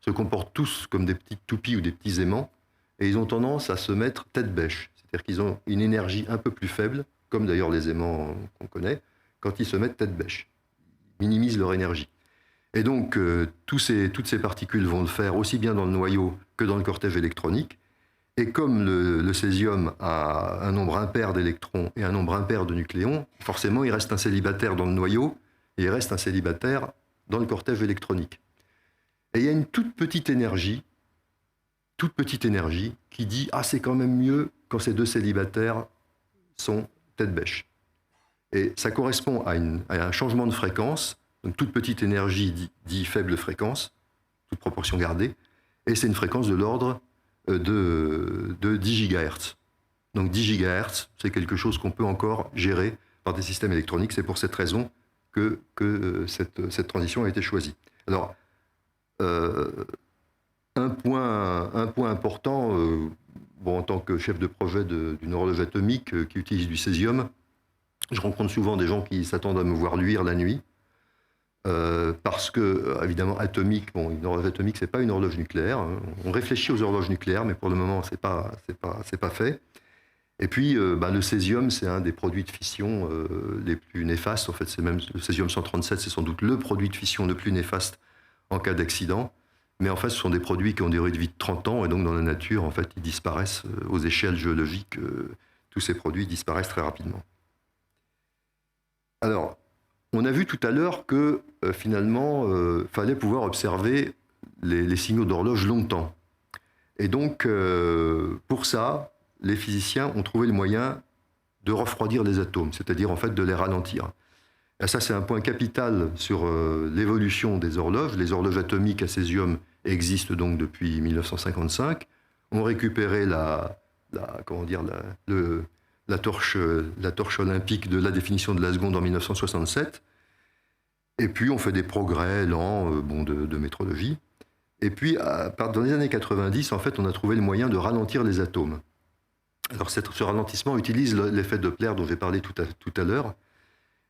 se comportent tous comme des petites toupies ou des petits aimants, et ils ont tendance à se mettre tête bêche. C'est-à-dire qu'ils ont une énergie un peu plus faible, comme d'ailleurs les aimants qu'on connaît, quand ils se mettent tête bêche. Ils minimisent leur énergie. Et donc, toutes ces particules vont le faire aussi bien dans le noyau que dans le cortège électronique. Et comme le césium a un nombre impair d'électrons et un nombre impair de nucléons, forcément, il reste un célibataire dans le noyau et il reste un célibataire dans le cortège électronique. Et il y a une toute petite énergie qui dit « Ah, c'est quand même mieux quand ces deux célibataires sont tête bêche ». Et ça correspond à un changement de fréquence. Donc toute petite énergie dit faible fréquence, toute proportion gardée, et c'est une fréquence de l'ordre de 10 GHz. Donc 10 GHz, c'est quelque chose qu'on peut encore gérer par des systèmes électroniques. C'est pour cette raison que cette transition a été choisie. Alors, un point important, en tant que chef de projet d'une horloge atomique qui utilise du césium, je rencontre souvent des gens qui s'attendent à me voir luire la nuit, parce que, évidemment, une horloge atomique, c'est pas une horloge nucléaire. Hein. On réfléchit aux horloges nucléaires, mais pour le moment, c'est pas fait. Et puis, le césium, c'est un des produits de fission les plus néfastes. En fait, c'est même le césium-137, c'est sans doute le produit de fission le plus néfaste en cas d'accident. Mais en fait, ce sont des produits qui ont des durées de vie de 30 ans, et donc dans la nature, en fait, ils disparaissent aux échelles géologiques. Tous ces produits disparaissent très rapidement. Alors, on a vu tout à l'heure que finalement, fallait pouvoir observer les signaux d'horloge longtemps. Et donc, pour ça, les physiciens ont trouvé le moyen de refroidir les atomes, c'est-à-dire en fait de les ralentir. Et ça, c'est un point capital sur l'évolution des horloges. Les horloges atomiques à césium existent donc depuis 1955. On récupéré la torche olympique de la définition de la seconde en 1967. Et puis, on fait des progrès lents de métrologie. Et puis, dans les années 90, en fait, on a trouvé le moyen de ralentir les atomes. Alors, ce ralentissement utilise l'effet Doppler dont j'ai parlé tout à l'heure.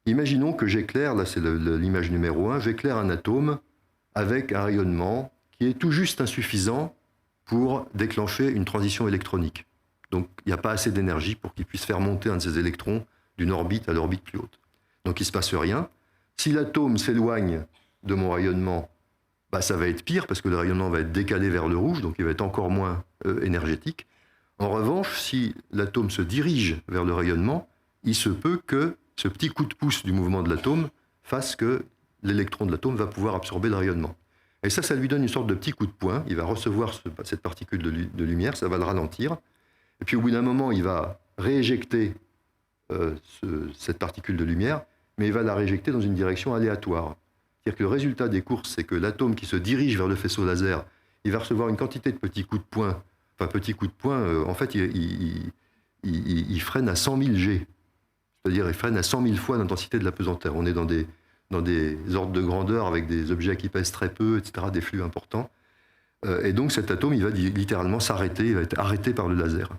Imaginons que j'éclaire, là c'est l'image numéro 1, j'éclaire un atome avec un rayonnement qui est tout juste insuffisant pour déclencher une transition électronique. Donc, il n'y a pas assez d'énergie pour qu'il puisse faire monter un de ces électrons d'une orbite à l'orbite plus haute. Donc, il ne se passe rien. Si l'atome s'éloigne de mon rayonnement, ça va être pire parce que le rayonnement va être décalé vers le rouge, donc il va être encore moins énergétique. En revanche, si l'atome se dirige vers le rayonnement, il se peut que ce petit coup de pouce du mouvement de l'atome fasse que l'électron de l'atome va pouvoir absorber le rayonnement. Et ça lui donne une sorte de petit coup de poing. Il va recevoir cette particule de lumière, ça va le ralentir. Et puis au bout d'un moment, il va rééjecter cette particule de lumière, mais il va la rééjecter dans une direction aléatoire. C'est-à-dire que le résultat des courses, c'est que l'atome qui se dirige vers le faisceau laser, il va recevoir une quantité de petits coups de poing. Enfin, petits coups de poing, en fait, il freine à 100 000 G. C'est-à-dire, il freine à 100 000 fois l'intensité de la pesanteur. On est dans des ordres de grandeur avec des objets qui pèsent très peu, etc., des flux importants. Et donc, cet atome, il va littéralement s'arrêter, il va être arrêté par le laser.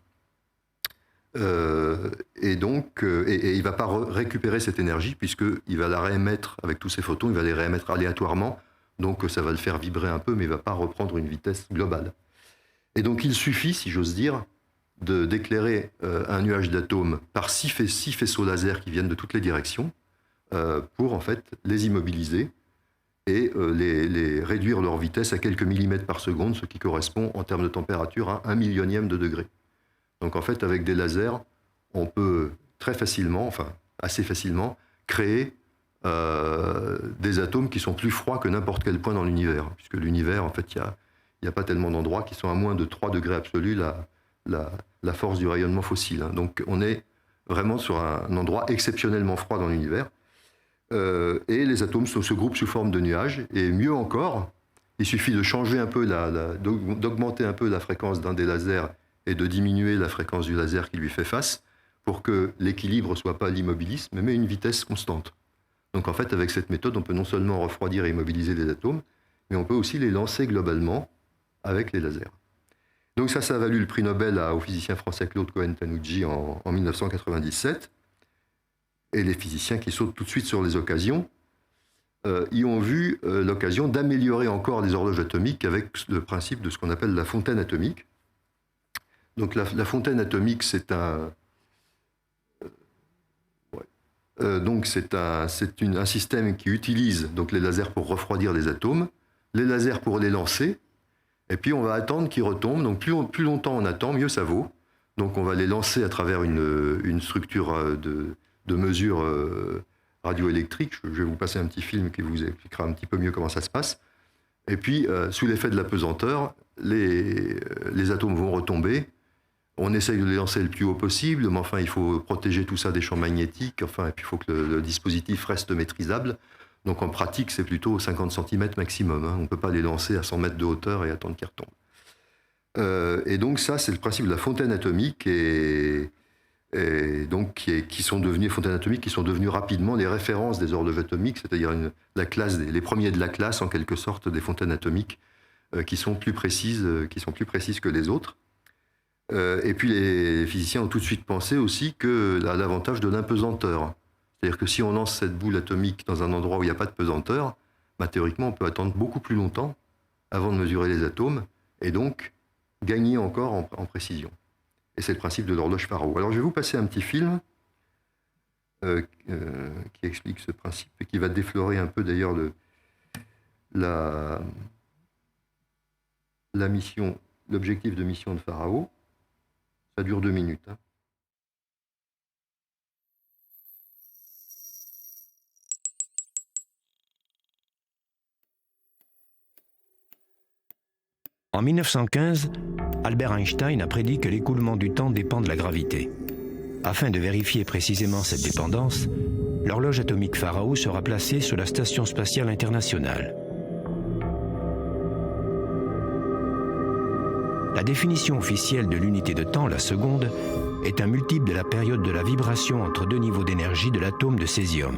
Et il ne va pas récupérer cette énergie, puisqu'il va la réémettre avec tous ces photons, il va les réémettre aléatoirement, donc ça va le faire vibrer un peu, mais il ne va pas reprendre une vitesse globale. Et donc, il suffit, si j'ose dire, d'éclairer un nuage d'atomes par 6 faisceaux laser qui viennent de toutes les directions pour en fait les immobiliser et les réduire leur vitesse à quelques millimètres par seconde, ce qui correspond en termes de température à 1 millionième de degré. Donc en fait, avec des lasers, on peut très facilement, enfin assez facilement, créer des atomes qui sont plus froids que n'importe quel point dans l'univers, puisque l'univers, en fait, il n'y a pas tellement d'endroits qui sont à moins de 3 degrés absolus la force du rayonnement fossile. Donc on est vraiment sur un endroit exceptionnellement froid dans l'univers. Et les atomes se groupent sous forme de nuages. Et mieux encore, il suffit de changer un peu, d'augmenter un peu la fréquence d'un des lasers et de diminuer la fréquence du laser qui lui fait face pour que l'équilibre ne soit pas l'immobilisme, mais une vitesse constante. Donc en fait, avec cette méthode, on peut non seulement refroidir et immobiliser les atomes, mais on peut aussi les lancer globalement avec les lasers. Donc ça a valu le prix Nobel au physicien français Claude Cohen-Tanucci en 1997. Et les physiciens qui sautent tout de suite sur les occasions y ont vu l'occasion d'améliorer encore les horloges atomiques avec le principe de ce qu'on appelle la fontaine atomique. Donc la fontaine atomique, c'est un système qui utilise donc les lasers pour refroidir les atomes, les lasers pour les lancer, et puis on va attendre qu'ils retombent. Donc plus longtemps on attend, mieux ça vaut. Donc on va les lancer à travers une structure de mesure radioélectrique. Je vais vous passer un petit film qui vous expliquera un petit peu mieux comment ça se passe. Et puis, sous l'effet de la pesanteur, les atomes vont retomber. On essaye de les lancer le plus haut possible, mais enfin, il faut protéger tout ça des champs magnétiques, enfin, et puis il faut que le dispositif reste maîtrisable. Donc en pratique, c'est plutôt 50 cm maximum. Hein. On ne peut pas les lancer à 100 mètres de hauteur et attendre qu'ils retombent. Et donc ça, c'est le principe de la fontaine atomique, et donc qui sont devenus fontaines atomiques, qui sont devenues rapidement les références des horloges atomiques, c'est-à-dire les premiers de la classe en quelque sorte des fontaines atomiques qui sont plus précises que les autres. Et puis les physiciens ont tout de suite pensé aussi que l'avantage de l'impesanteur, c'est-à-dire que si on lance cette boule atomique dans un endroit où il n'y a pas de pesanteur, théoriquement on peut attendre beaucoup plus longtemps avant de mesurer les atomes et donc gagner encore en précision. Et c'est le principe de l'horloge Faraó. Alors je vais vous passer un petit film qui explique ce principe et qui va déflorer un peu d'ailleurs l'objectif de mission de Faraó. Ça dure 2 minutes. Hein. En 1915, Albert Einstein a prédit que l'écoulement du temps dépend de la gravité. Afin de vérifier précisément cette dépendance, l'horloge atomique Faraó sera placée sur la Station spatiale internationale. La définition officielle de l'unité de temps, la seconde, est un multiple de la période de la vibration entre 2 niveaux d'énergie de l'atome de césium.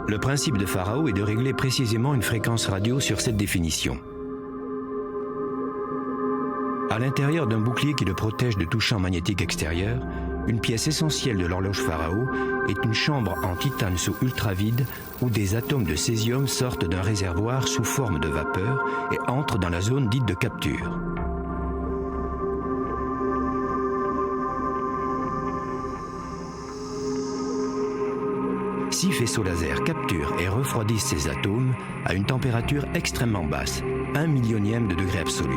Le principe de Faraó est de régler précisément une fréquence radio sur cette définition. À l'intérieur d'un bouclier qui le protège de tout champ magnétique extérieur, une pièce essentielle de l'horloge Faraó est une chambre en titane sous ultravide où des atomes de césium sortent d'un réservoir sous forme de vapeur et entrent dans la zone dite de capture. Six faisceaux laser capturent et refroidissent ces atomes à une température extrêmement basse, 1 millionième de degré absolu.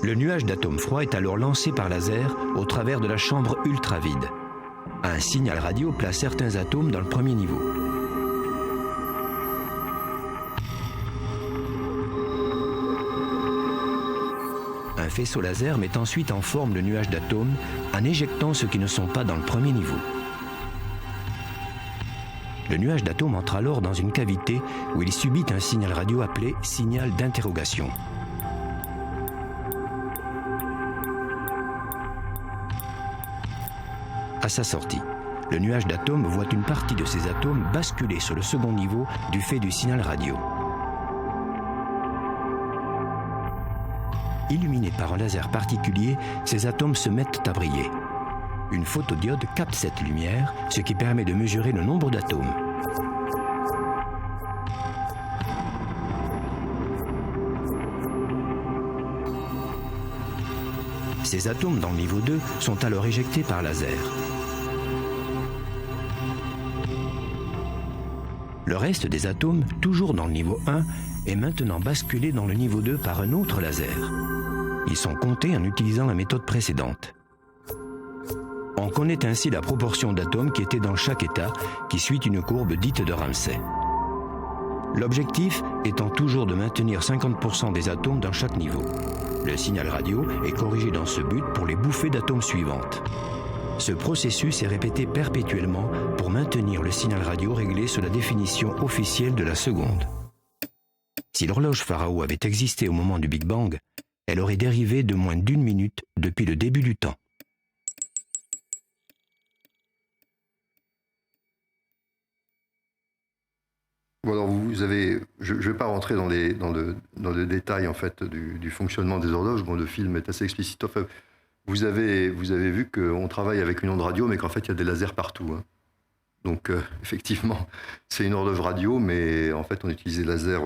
Le nuage d'atomes froids est alors lancé par laser au travers de la chambre ultravide. Un signal radio place certains atomes dans le premier niveau. Un faisceau laser met ensuite en forme le nuage d'atomes en éjectant ceux qui ne sont pas dans le premier niveau. Le nuage d'atomes entre alors dans une cavité où il subit un signal radio appelé signal d'interrogation. À sa sortie, le nuage d'atomes voit une partie de ces atomes basculer sur le second niveau du fait du signal radio. Illuminés par un laser particulier, ces atomes se mettent à briller. Une photodiode capte cette lumière, ce qui permet de mesurer le nombre d'atomes. Ces atomes dans le niveau 2 sont alors éjectés par laser. Le reste des atomes, toujours dans le niveau 1, est maintenant basculé dans le niveau 2 par un autre laser. Ils sont comptés en utilisant la méthode précédente. On connaît ainsi la proportion d'atomes qui étaient dans chaque état, qui suit une courbe dite de Ramsay. L'objectif étant toujours de maintenir 50% des atomes dans chaque niveau. Le signal radio est corrigé dans ce but pour les bouffées d'atomes suivantes. Ce processus est répété perpétuellement pour maintenir le signal radio réglé sur la définition officielle de la seconde. Si l'horloge Pharaon avait existé au moment du Big Bang, elle aurait dérivé de moins d'1 minute depuis le début du temps. Bon, alors vous avez, je ne vais pas rentrer dans le détail en fait du fonctionnement des horloges. Bon, le film est assez explicite. Enfin, vous avez vu qu'on travaille avec une onde radio, mais qu'en fait il y a des lasers partout. Hein. Donc effectivement, c'est une horloge radio, mais en fait on utilise des lasers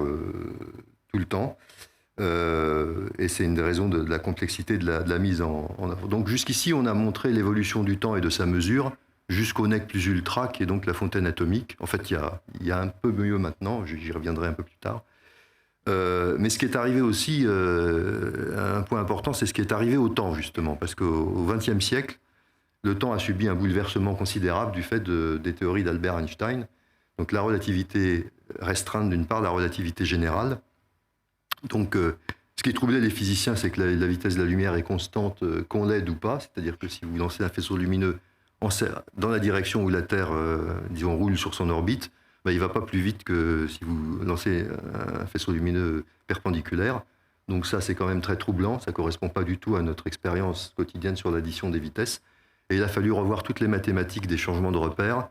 tout le temps. Et c'est une des raisons de la complexité de la mise en œuvre. Donc jusqu'ici, on a montré l'évolution du temps et de sa mesure jusqu'au nec plus ultra, qui est donc la fontaine atomique. En fait, il y a un peu mieux maintenant, j'y reviendrai un peu plus tard. Mais ce qui est arrivé aussi, un point important, c'est ce qui est arrivé au temps, justement, parce qu'au XXe siècle, le temps a subi un bouleversement considérable du fait des théories d'Albert Einstein. Donc la relativité restreinte d'une part, la relativité générale. Donc ce qui troublait les physiciens, c'est que la vitesse de la lumière est constante, qu'on l'aide ou pas. C'est-à-dire que si vous lancez un faisceau lumineux dans la direction où la Terre, disons, roule sur son orbite, ben, il ne va pas plus vite que si vous lancez un faisceau lumineux perpendiculaire. Donc ça, c'est quand même très troublant. Ça ne correspond pas du tout à notre expérience quotidienne sur l'addition des vitesses. Et il a fallu revoir toutes les mathématiques des changements de repères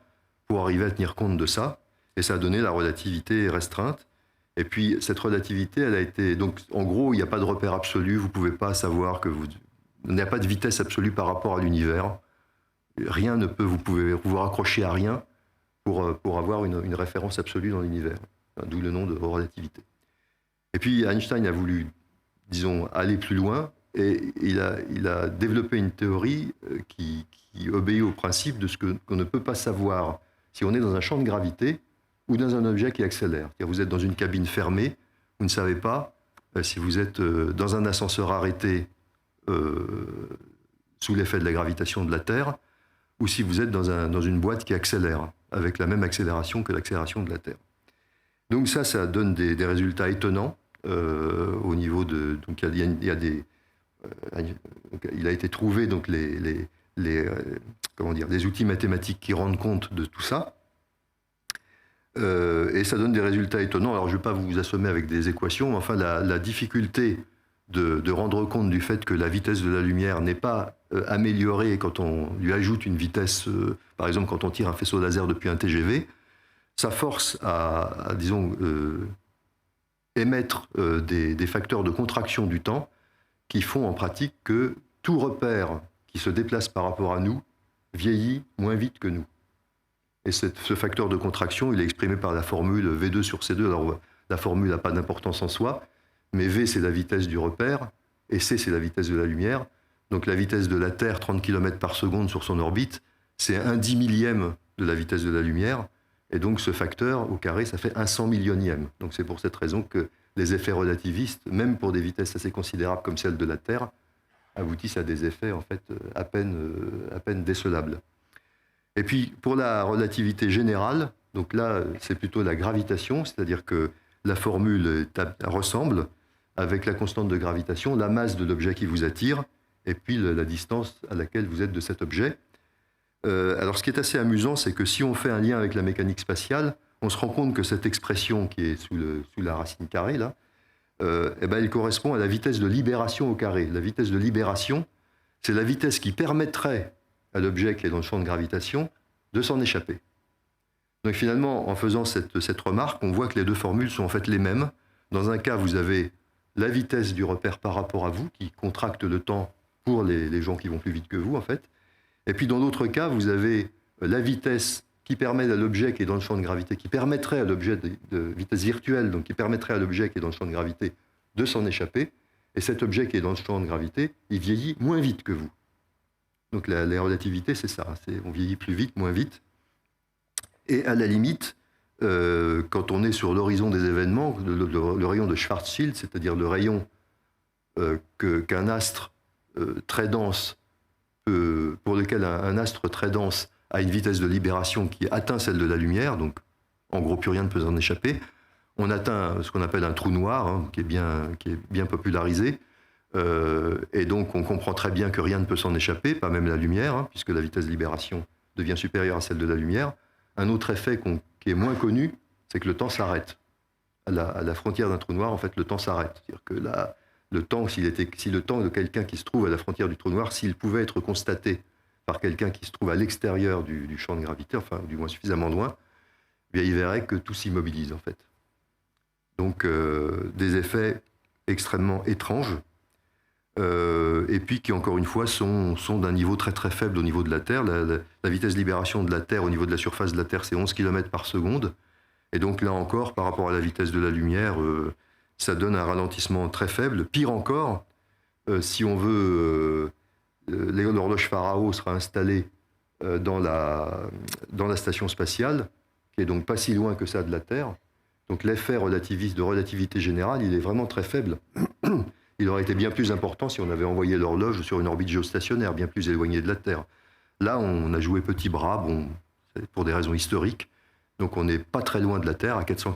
pour arriver à tenir compte de ça. Et ça a donné la relativité restreinte. Et puis, cette relativité, elle a été... Donc, en gros, il n'y a pas de repère absolu. Vous ne pouvez pas savoir que il n'y a pas de vitesse absolue par rapport à l'univers. Rien ne peut... Vous pouvez vous raccrocher à rien pour avoir une référence absolue dans l'univers. D'où le nom de relativité. Et puis, Einstein a voulu, disons, aller plus loin. Et il a développé une théorie qui obéit au principe de ce qu'on ne peut pas savoir si on est dans un champ de gravité ou dans un objet qui accélère. C'est-à-dire vous êtes dans une cabine fermée, vous ne savez pas si vous êtes dans un ascenseur arrêté sous l'effet de la gravitation de la Terre, ou si vous êtes dans une boîte qui accélère, avec la même accélération que l'accélération de la Terre. Donc ça donne des résultats étonnants au niveau de... Donc il y a des... il a été trouvé donc les outils mathématiques qui rendent compte de tout ça. Et ça donne des résultats étonnants. Alors je ne vais pas vous assommer avec des équations, mais enfin la difficulté de rendre compte du fait que la vitesse de la lumière n'est pas améliorée quand on lui ajoute une vitesse, par exemple quand on tire un faisceau laser depuis un TGV, ça force à disons, émettre des facteurs de contraction du temps qui font en pratique que tout repère qui se déplace par rapport à nous vieillit moins vite que nous. Et ce facteur de contraction, il est exprimé par la formule V2 sur C2. Alors, la formule n'a pas d'importance en soi, mais V, c'est la vitesse du repère, et C, c'est la vitesse de la lumière. Donc, la vitesse de la Terre, 30 km par seconde sur son orbite, c'est 1/10 millième de la vitesse de la lumière. Et donc, ce facteur, au carré, ça fait 1/100 millionième. Donc, c'est pour cette raison que les effets relativistes, même pour des vitesses assez considérables comme celle de la Terre, aboutissent à des effets, en fait, à peine décelables. Et puis, pour la relativité générale, donc là, c'est plutôt la gravitation, c'est-à-dire que la formule ressemble, avec la constante de gravitation, la masse de l'objet qui vous attire, et puis la distance à laquelle vous êtes de cet objet. Alors, ce qui est assez amusant, c'est que si on fait un lien avec la mécanique spatiale, on se rend compte que cette expression qui est sous la racine carrée, là, elle correspond à la vitesse de libération au carré. La vitesse de libération, c'est la vitesse qui permettrait à l'objet qui est dans le champ de gravitation de s'en échapper. Donc finalement, en faisant cette remarque, on voit que les deux formules sont en fait les mêmes. Dans un cas, vous avez la vitesse du repère par rapport à vous, qui contracte le temps pour les gens qui vont plus vite que vous, en fait. Et puis dans l'autre cas, vous avez la vitesse qui permet à l'objet qui est dans le champ de gravité, qui permettrait à l'objet de vitesse virtuelle, donc qui permettrait à l'objet qui est dans le champ de gravité de s'en échapper. Et cet objet qui est dans le champ de gravité, il vieillit moins vite que vous. Donc la relativité, c'est ça, on vieillit plus vite, moins vite. Et à la limite, quand on est sur l'horizon des événements, le rayon de Schwarzschild, c'est-à-dire le rayon qu'un astre très dense, pour lequel un astre très dense a une vitesse de libération qui atteint celle de la lumière, donc en gros plus rien ne peut en échapper, on atteint ce qu'on appelle un trou noir, hein, qui est bien popularisé. Et donc, on comprend très bien que rien ne peut s'en échapper, pas même la lumière, hein, puisque la vitesse de libération devient supérieure à celle de la lumière. Un autre effet qui est moins connu, c'est que le temps s'arrête. À la frontière d'un trou noir, en fait, le temps s'arrête. C'est-à-dire que le temps, si le temps de quelqu'un qui se trouve à la frontière du trou noir, s'il pouvait être constaté par quelqu'un qui se trouve à l'extérieur du champ de gravité, enfin, du moins suffisamment loin, eh bien, il verrait que tout s'immobilise, en fait. Donc, des effets extrêmement étranges, et puis qui, encore une fois, sont d'un niveau très très faible au niveau de la Terre. La vitesse de libération de la Terre au niveau de la surface de la Terre, c'est 11 km par seconde. Et donc là encore, par rapport à la vitesse de la lumière, ça donne un ralentissement très faible. Pire encore, si on veut, l'horloge Pharaon sera installée dans la station spatiale, qui est donc pas si loin que ça de la Terre. Donc l'effet relativiste de relativité générale, il est vraiment très faible. Il aurait été bien plus important si on avait envoyé l'horloge sur une orbite géostationnaire, bien plus éloignée de la Terre. Là, on a joué petit bras, bon, pour des raisons historiques. Donc on n'est pas très loin de la Terre, à 400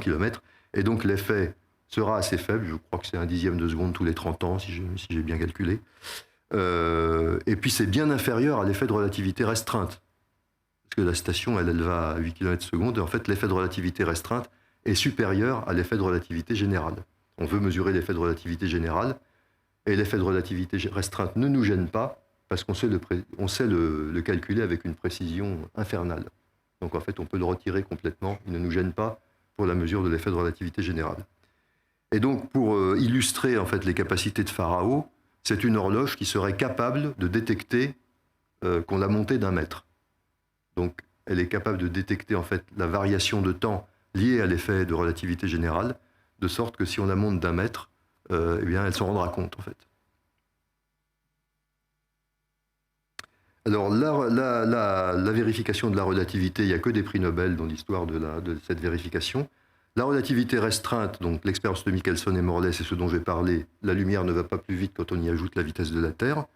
km. Et donc l'effet sera assez faible. Je crois que c'est 1/10 de seconde tous les 30 ans, si j'ai bien calculé. Et puis c'est bien inférieur à l'effet de relativité restreinte. Parce que la station, elle va à 8 km/s. Et en fait, l'effet de relativité restreinte est supérieur à l'effet de relativité générale. On veut mesurer l'effet de relativité générale. Et l'effet de relativité restreinte ne nous gêne pas, parce qu'on sait le calculer avec une précision infernale. Donc en fait, on peut le retirer complètement. Il ne nous gêne pas pour la mesure de l'effet de relativité générale. Et donc, pour illustrer en fait les capacités de Pharaon, c'est une horloge qui serait capable de détecter qu'on l'a montée d'1 mètre. Donc, elle est capable de détecter en fait la variation de temps liée à l'effet de relativité générale, de sorte que si on la monte d'1 mètre, eh bien, elle s'en rendra compte en fait. Alors, la vérification de la relativité, il n'y a que des prix Nobel dans l'histoire de cette vérification. La relativité restreinte, donc l'expérience de Michelson et Morley, c'est ce dont j'ai parlé. La lumière ne va pas plus vite quand on y ajoute la vitesse de la Terre.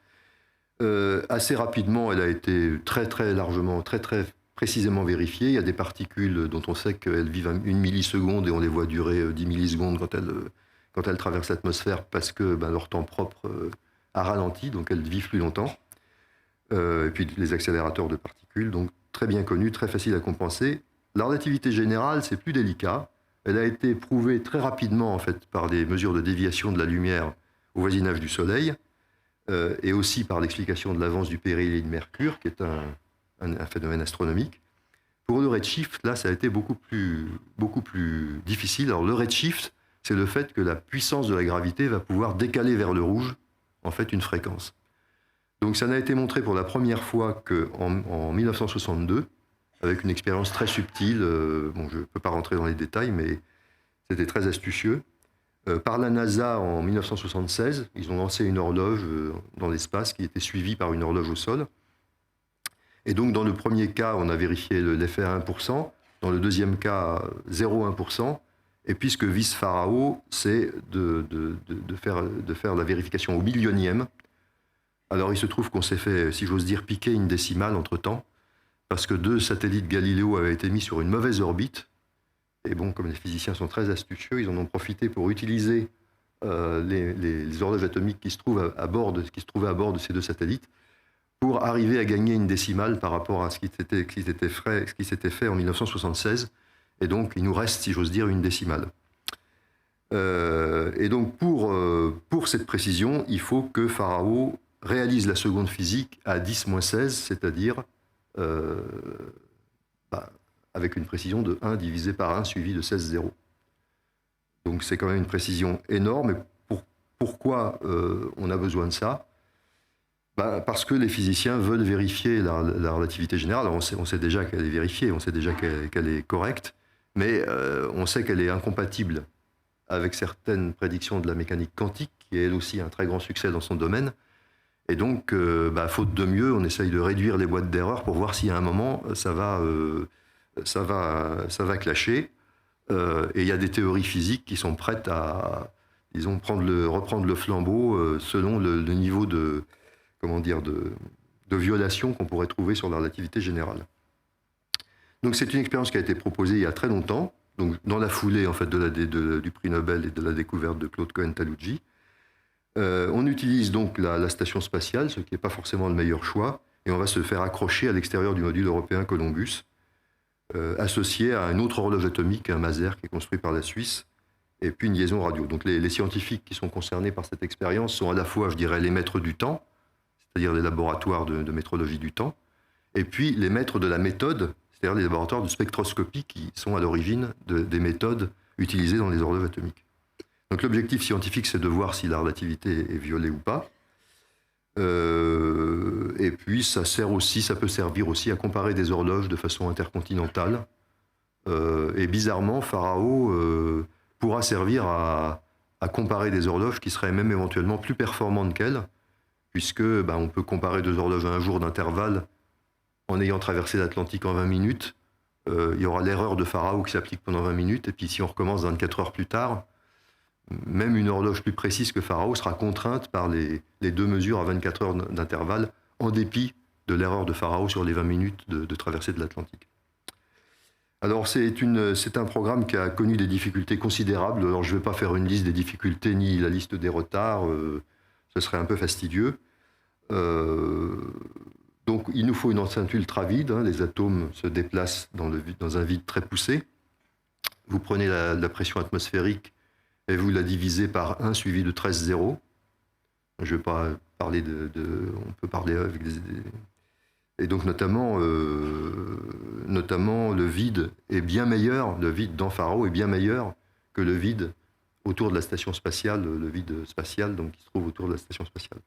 Assez rapidement, elle a été très largement, très précisément vérifiée. Il y a des particules dont on sait qu'elles vivent 1 milliseconde et on les voit durer 10 millisecondes quand elles traversent l'atmosphère parce que leur temps propre a ralenti, donc elles vivent plus longtemps. Et puis les accélérateurs de particules, donc très bien connus, très faciles à compenser. La relativité générale, c'est plus délicat. Elle a été prouvée très rapidement en fait, par des mesures de déviation de la lumière au voisinage du Soleil, et aussi par l'explication de l'avance du périhélie de Mercure, qui est un phénomène astronomique. Pour le redshift, là, ça a été beaucoup plus difficile. Alors, le redshift, c'est le fait que la puissance de la gravité va pouvoir décaler vers le rouge, en fait, une fréquence. Donc, ça n'a été montré pour la première fois qu'en 1962, avec une expérience très subtile. Bon, je ne peux pas rentrer dans les détails, mais c'était très astucieux. Par la NASA, en 1976, ils ont lancé une horloge dans l'espace qui était suivie par une horloge au sol. Et donc, dans le premier cas, on a vérifié l'effet à 1%. Dans le deuxième cas, 0,1%. Et puis, ce que vise Pharaon, c'est de faire la vérification au millionième. Alors, il se trouve qu'on s'est fait, si j'ose dire, piquer une décimale entre-temps, parce que 2 satellites Galileo avaient été mis sur une mauvaise orbite. Et bon, comme les physiciens sont très astucieux, ils en ont profité pour utiliser les horloges atomiques qui se trouvaient à bord de ces 2 satellites pour arriver à gagner une décimale par rapport à ce qui s'était fait en 1976. Et donc, il nous reste, si j'ose dire, une décimale. Et donc, pour cette précision, il faut que Pharaon réalise la seconde physique à 10-16, c'est-à-dire avec une précision de 1 divisé par 1 suivi de 16 zéros. Donc c'est quand même une précision énorme. Et pourquoi on a besoin de ça ? Parce que les physiciens veulent vérifier la relativité générale. Alors on sait déjà qu'elle est vérifiée, on sait déjà qu'elle est correcte, mais on sait qu'elle est incompatible avec certaines prédictions de la mécanique quantique, qui est elle aussi un très grand succès dans son domaine. Et donc, faute de mieux, on essaye de réduire les boîtes d'erreur pour voir si à un moment, ça va clasher. Et il y a des théories physiques qui sont prêtes à, disons, reprendre le flambeau selon le niveau de violation qu'on pourrait trouver sur la relativité générale. Donc c'est une expérience qui a été proposée il y a très longtemps, donc dans la foulée en fait, du prix Nobel et de la découverte de Claude Cohen-Talucci. On utilise donc la station spatiale, ce qui n'est pas forcément le meilleur choix, et on va se faire accrocher à l'extérieur du module européen Columbus, associé à une autre horloge atomique, un Maser, qui est construit par la Suisse, et puis une liaison radio. Donc les scientifiques qui sont concernés par cette expérience sont à la fois, je dirais, les maîtres du temps, c'est-à-dire les laboratoires de métrologie du temps, et puis les maîtres de la méthode, c'est-à-dire les laboratoires de spectroscopie qui sont à l'origine des méthodes utilisées dans les horloges atomiques. Donc l'objectif scientifique, c'est de voir si la relativité est violée ou pas. Et puis ça peut servir aussi à comparer des horloges de façon intercontinentale. Et bizarrement, Pharao pourra servir à comparer des horloges qui seraient même éventuellement plus performantes qu'elles, puisque on peut comparer deux horloges à un jour d'intervalle en ayant traversé l'Atlantique en 20 minutes. Il y aura l'erreur de Pharao qui s'applique pendant 20 minutes, et puis si on recommence 24 heures plus tard, même une horloge plus précise que Pharao sera contrainte par les deux mesures à 24 heures d'intervalle, en dépit de l'erreur de Pharao sur les 20 minutes de traversée de l'Atlantique. Alors c'est un programme qui a connu des difficultés considérables. Alors je ne vais pas faire une liste des difficultés ni la liste des retards, ce serait un peu fastidieux. Donc il nous faut une enceinte ultra vide, les atomes se déplacent dans un vide très poussé. Vous prenez la pression atmosphérique et vous la divisez par 1 suivi de 13 zéros. Je ne vais pas parler on peut parler avec des... Et donc notamment le vide est bien meilleur, le vide dans Pharao est bien meilleur que le vide autour de la station spatiale, le vide spatial donc, qui se trouve autour de la station spatiale.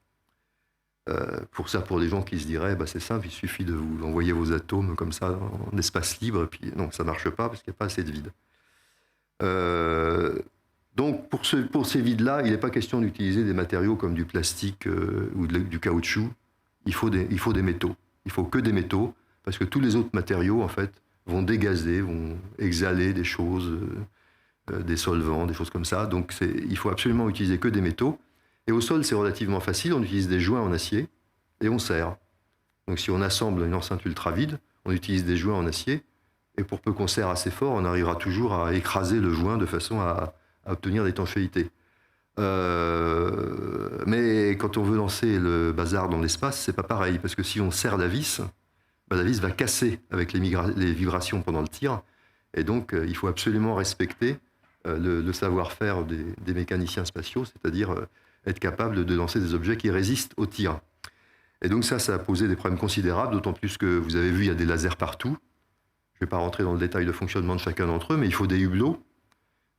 Pour les gens qui se diraient, c'est simple, il suffit de vous envoyer vos atomes comme ça en espace libre, et puis non, ça ne marche pas parce qu'il n'y a pas assez de vide. Donc pour ces vides-là, il n'est pas question d'utiliser des matériaux comme du plastique ou du caoutchouc. Il faut des métaux. Il faut que des métaux, parce que tous les autres matériaux, en fait, vont dégazer, vont exhaler des choses, des solvants, des choses comme ça. Donc il faut absolument utiliser que des métaux. Et au sol, c'est relativement facile. On utilise des joints en acier et on serre. Donc si on assemble une enceinte ultra vide, on utilise des joints en acier. Et pour peu qu'on serre assez fort, on arrivera toujours à écraser le joint de façon à obtenir l'étanchéité. Mais quand on veut lancer le bazar dans l'espace, c'est pas pareil, parce que si on serre la vis va casser avec les vibrations pendant le tir, et donc il faut absolument respecter le savoir-faire des mécaniciens spatiaux, c'est-à-dire être capable de lancer des objets qui résistent au tir. Et donc ça a posé des problèmes considérables, d'autant plus que vous avez vu, il y a des lasers partout. Je ne vais pas rentrer dans le détail de fonctionnement de chacun d'entre eux, mais il faut des hublots.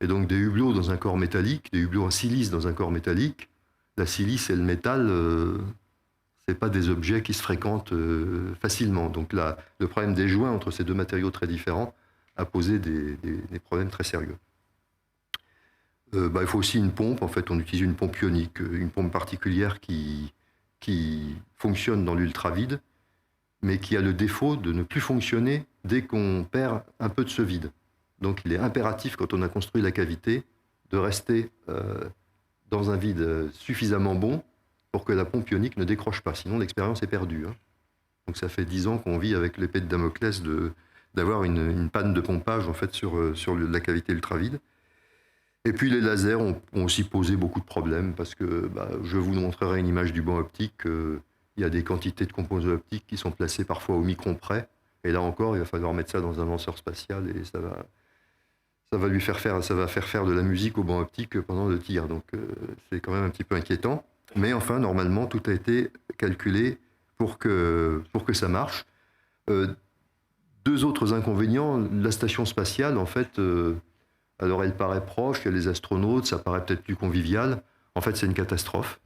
Et donc des hublots dans un corps métallique, des hublots en silice dans un corps métallique. La silice et le métal, ce n'est pas des objets qui se fréquentent facilement. Donc là, le problème des joints entre ces deux matériaux très différents a posé des problèmes très sérieux. Il faut aussi une pompe. En fait, on utilise une pompe ionique, une pompe particulière qui fonctionne dans l'ultravide, mais qui a le défaut de ne plus fonctionner dès qu'on perd un peu de ce vide. Donc il est impératif, quand on a construit la cavité, de rester dans un vide suffisamment bon pour que la pompe ionique ne décroche pas, sinon l'expérience est perdue. Donc ça fait 10 ans qu'on vit avec l'épée de Damoclès d'avoir une panne de pompage en fait, sur la cavité ultravide. Et puis les lasers ont aussi posé beaucoup de problèmes, parce que je vous montrerai une image du banc optique. Il y a des quantités de composants optiques qui sont placés parfois au micron près, et là encore, il va falloir mettre ça dans un lanceur spatial, et ça va faire faire de la musique au banc optique pendant le tir. Donc c'est quand même un petit peu inquiétant. Mais enfin, normalement, tout a été calculé pour que ça marche. Deux autres inconvénients. La station spatiale, en fait, alors elle paraît proche, il y a les astronautes, ça paraît peut-être plus convivial. En fait, c'est une catastrophe.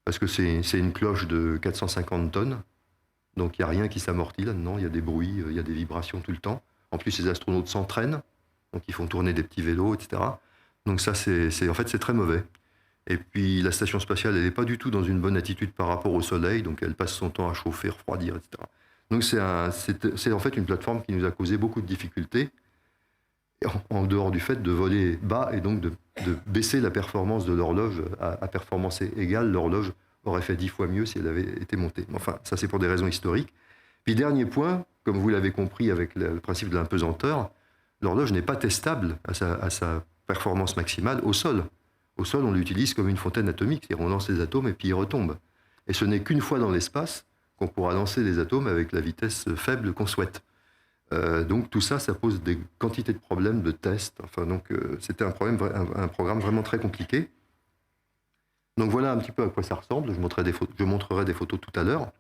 Parce que c'est une cloche de 450 tonnes. Donc il n'y a rien qui s'amortit là-dedans. Il y a des bruits, il y a des vibrations tout le temps. En plus, les astronautes s'entraînent. Donc ils font tourner des petits vélos, etc. Donc ça, c'est très mauvais. Et puis la station spatiale, elle n'est pas du tout dans une bonne attitude par rapport au Soleil, donc elle passe son temps à chauffer, refroidir, etc. Donc c'est en fait une plateforme qui nous a causé beaucoup de difficultés, en dehors du fait de voler bas et donc de baisser la performance de l'horloge à performance égale. L'horloge aurait fait 10 fois mieux si elle avait été montée. Enfin, ça c'est pour des raisons historiques. Puis dernier point, comme vous l'avez compris avec le principe de l'impesanteur, l'horloge n'est pas testable à sa performance maximale au sol. Au sol, on l'utilise comme une fontaine atomique, c'est-à-dire on lance les atomes et puis ils retombent. Et ce n'est qu'une fois dans l'espace qu'on pourra lancer les atomes avec la vitesse faible qu'on souhaite. Donc tout ça, ça pose des quantités de problèmes, de tests. Enfin, donc c'était un programme vraiment très compliqué. Donc voilà un petit peu à quoi ça ressemble. Je montrerai des photos tout à l'heure.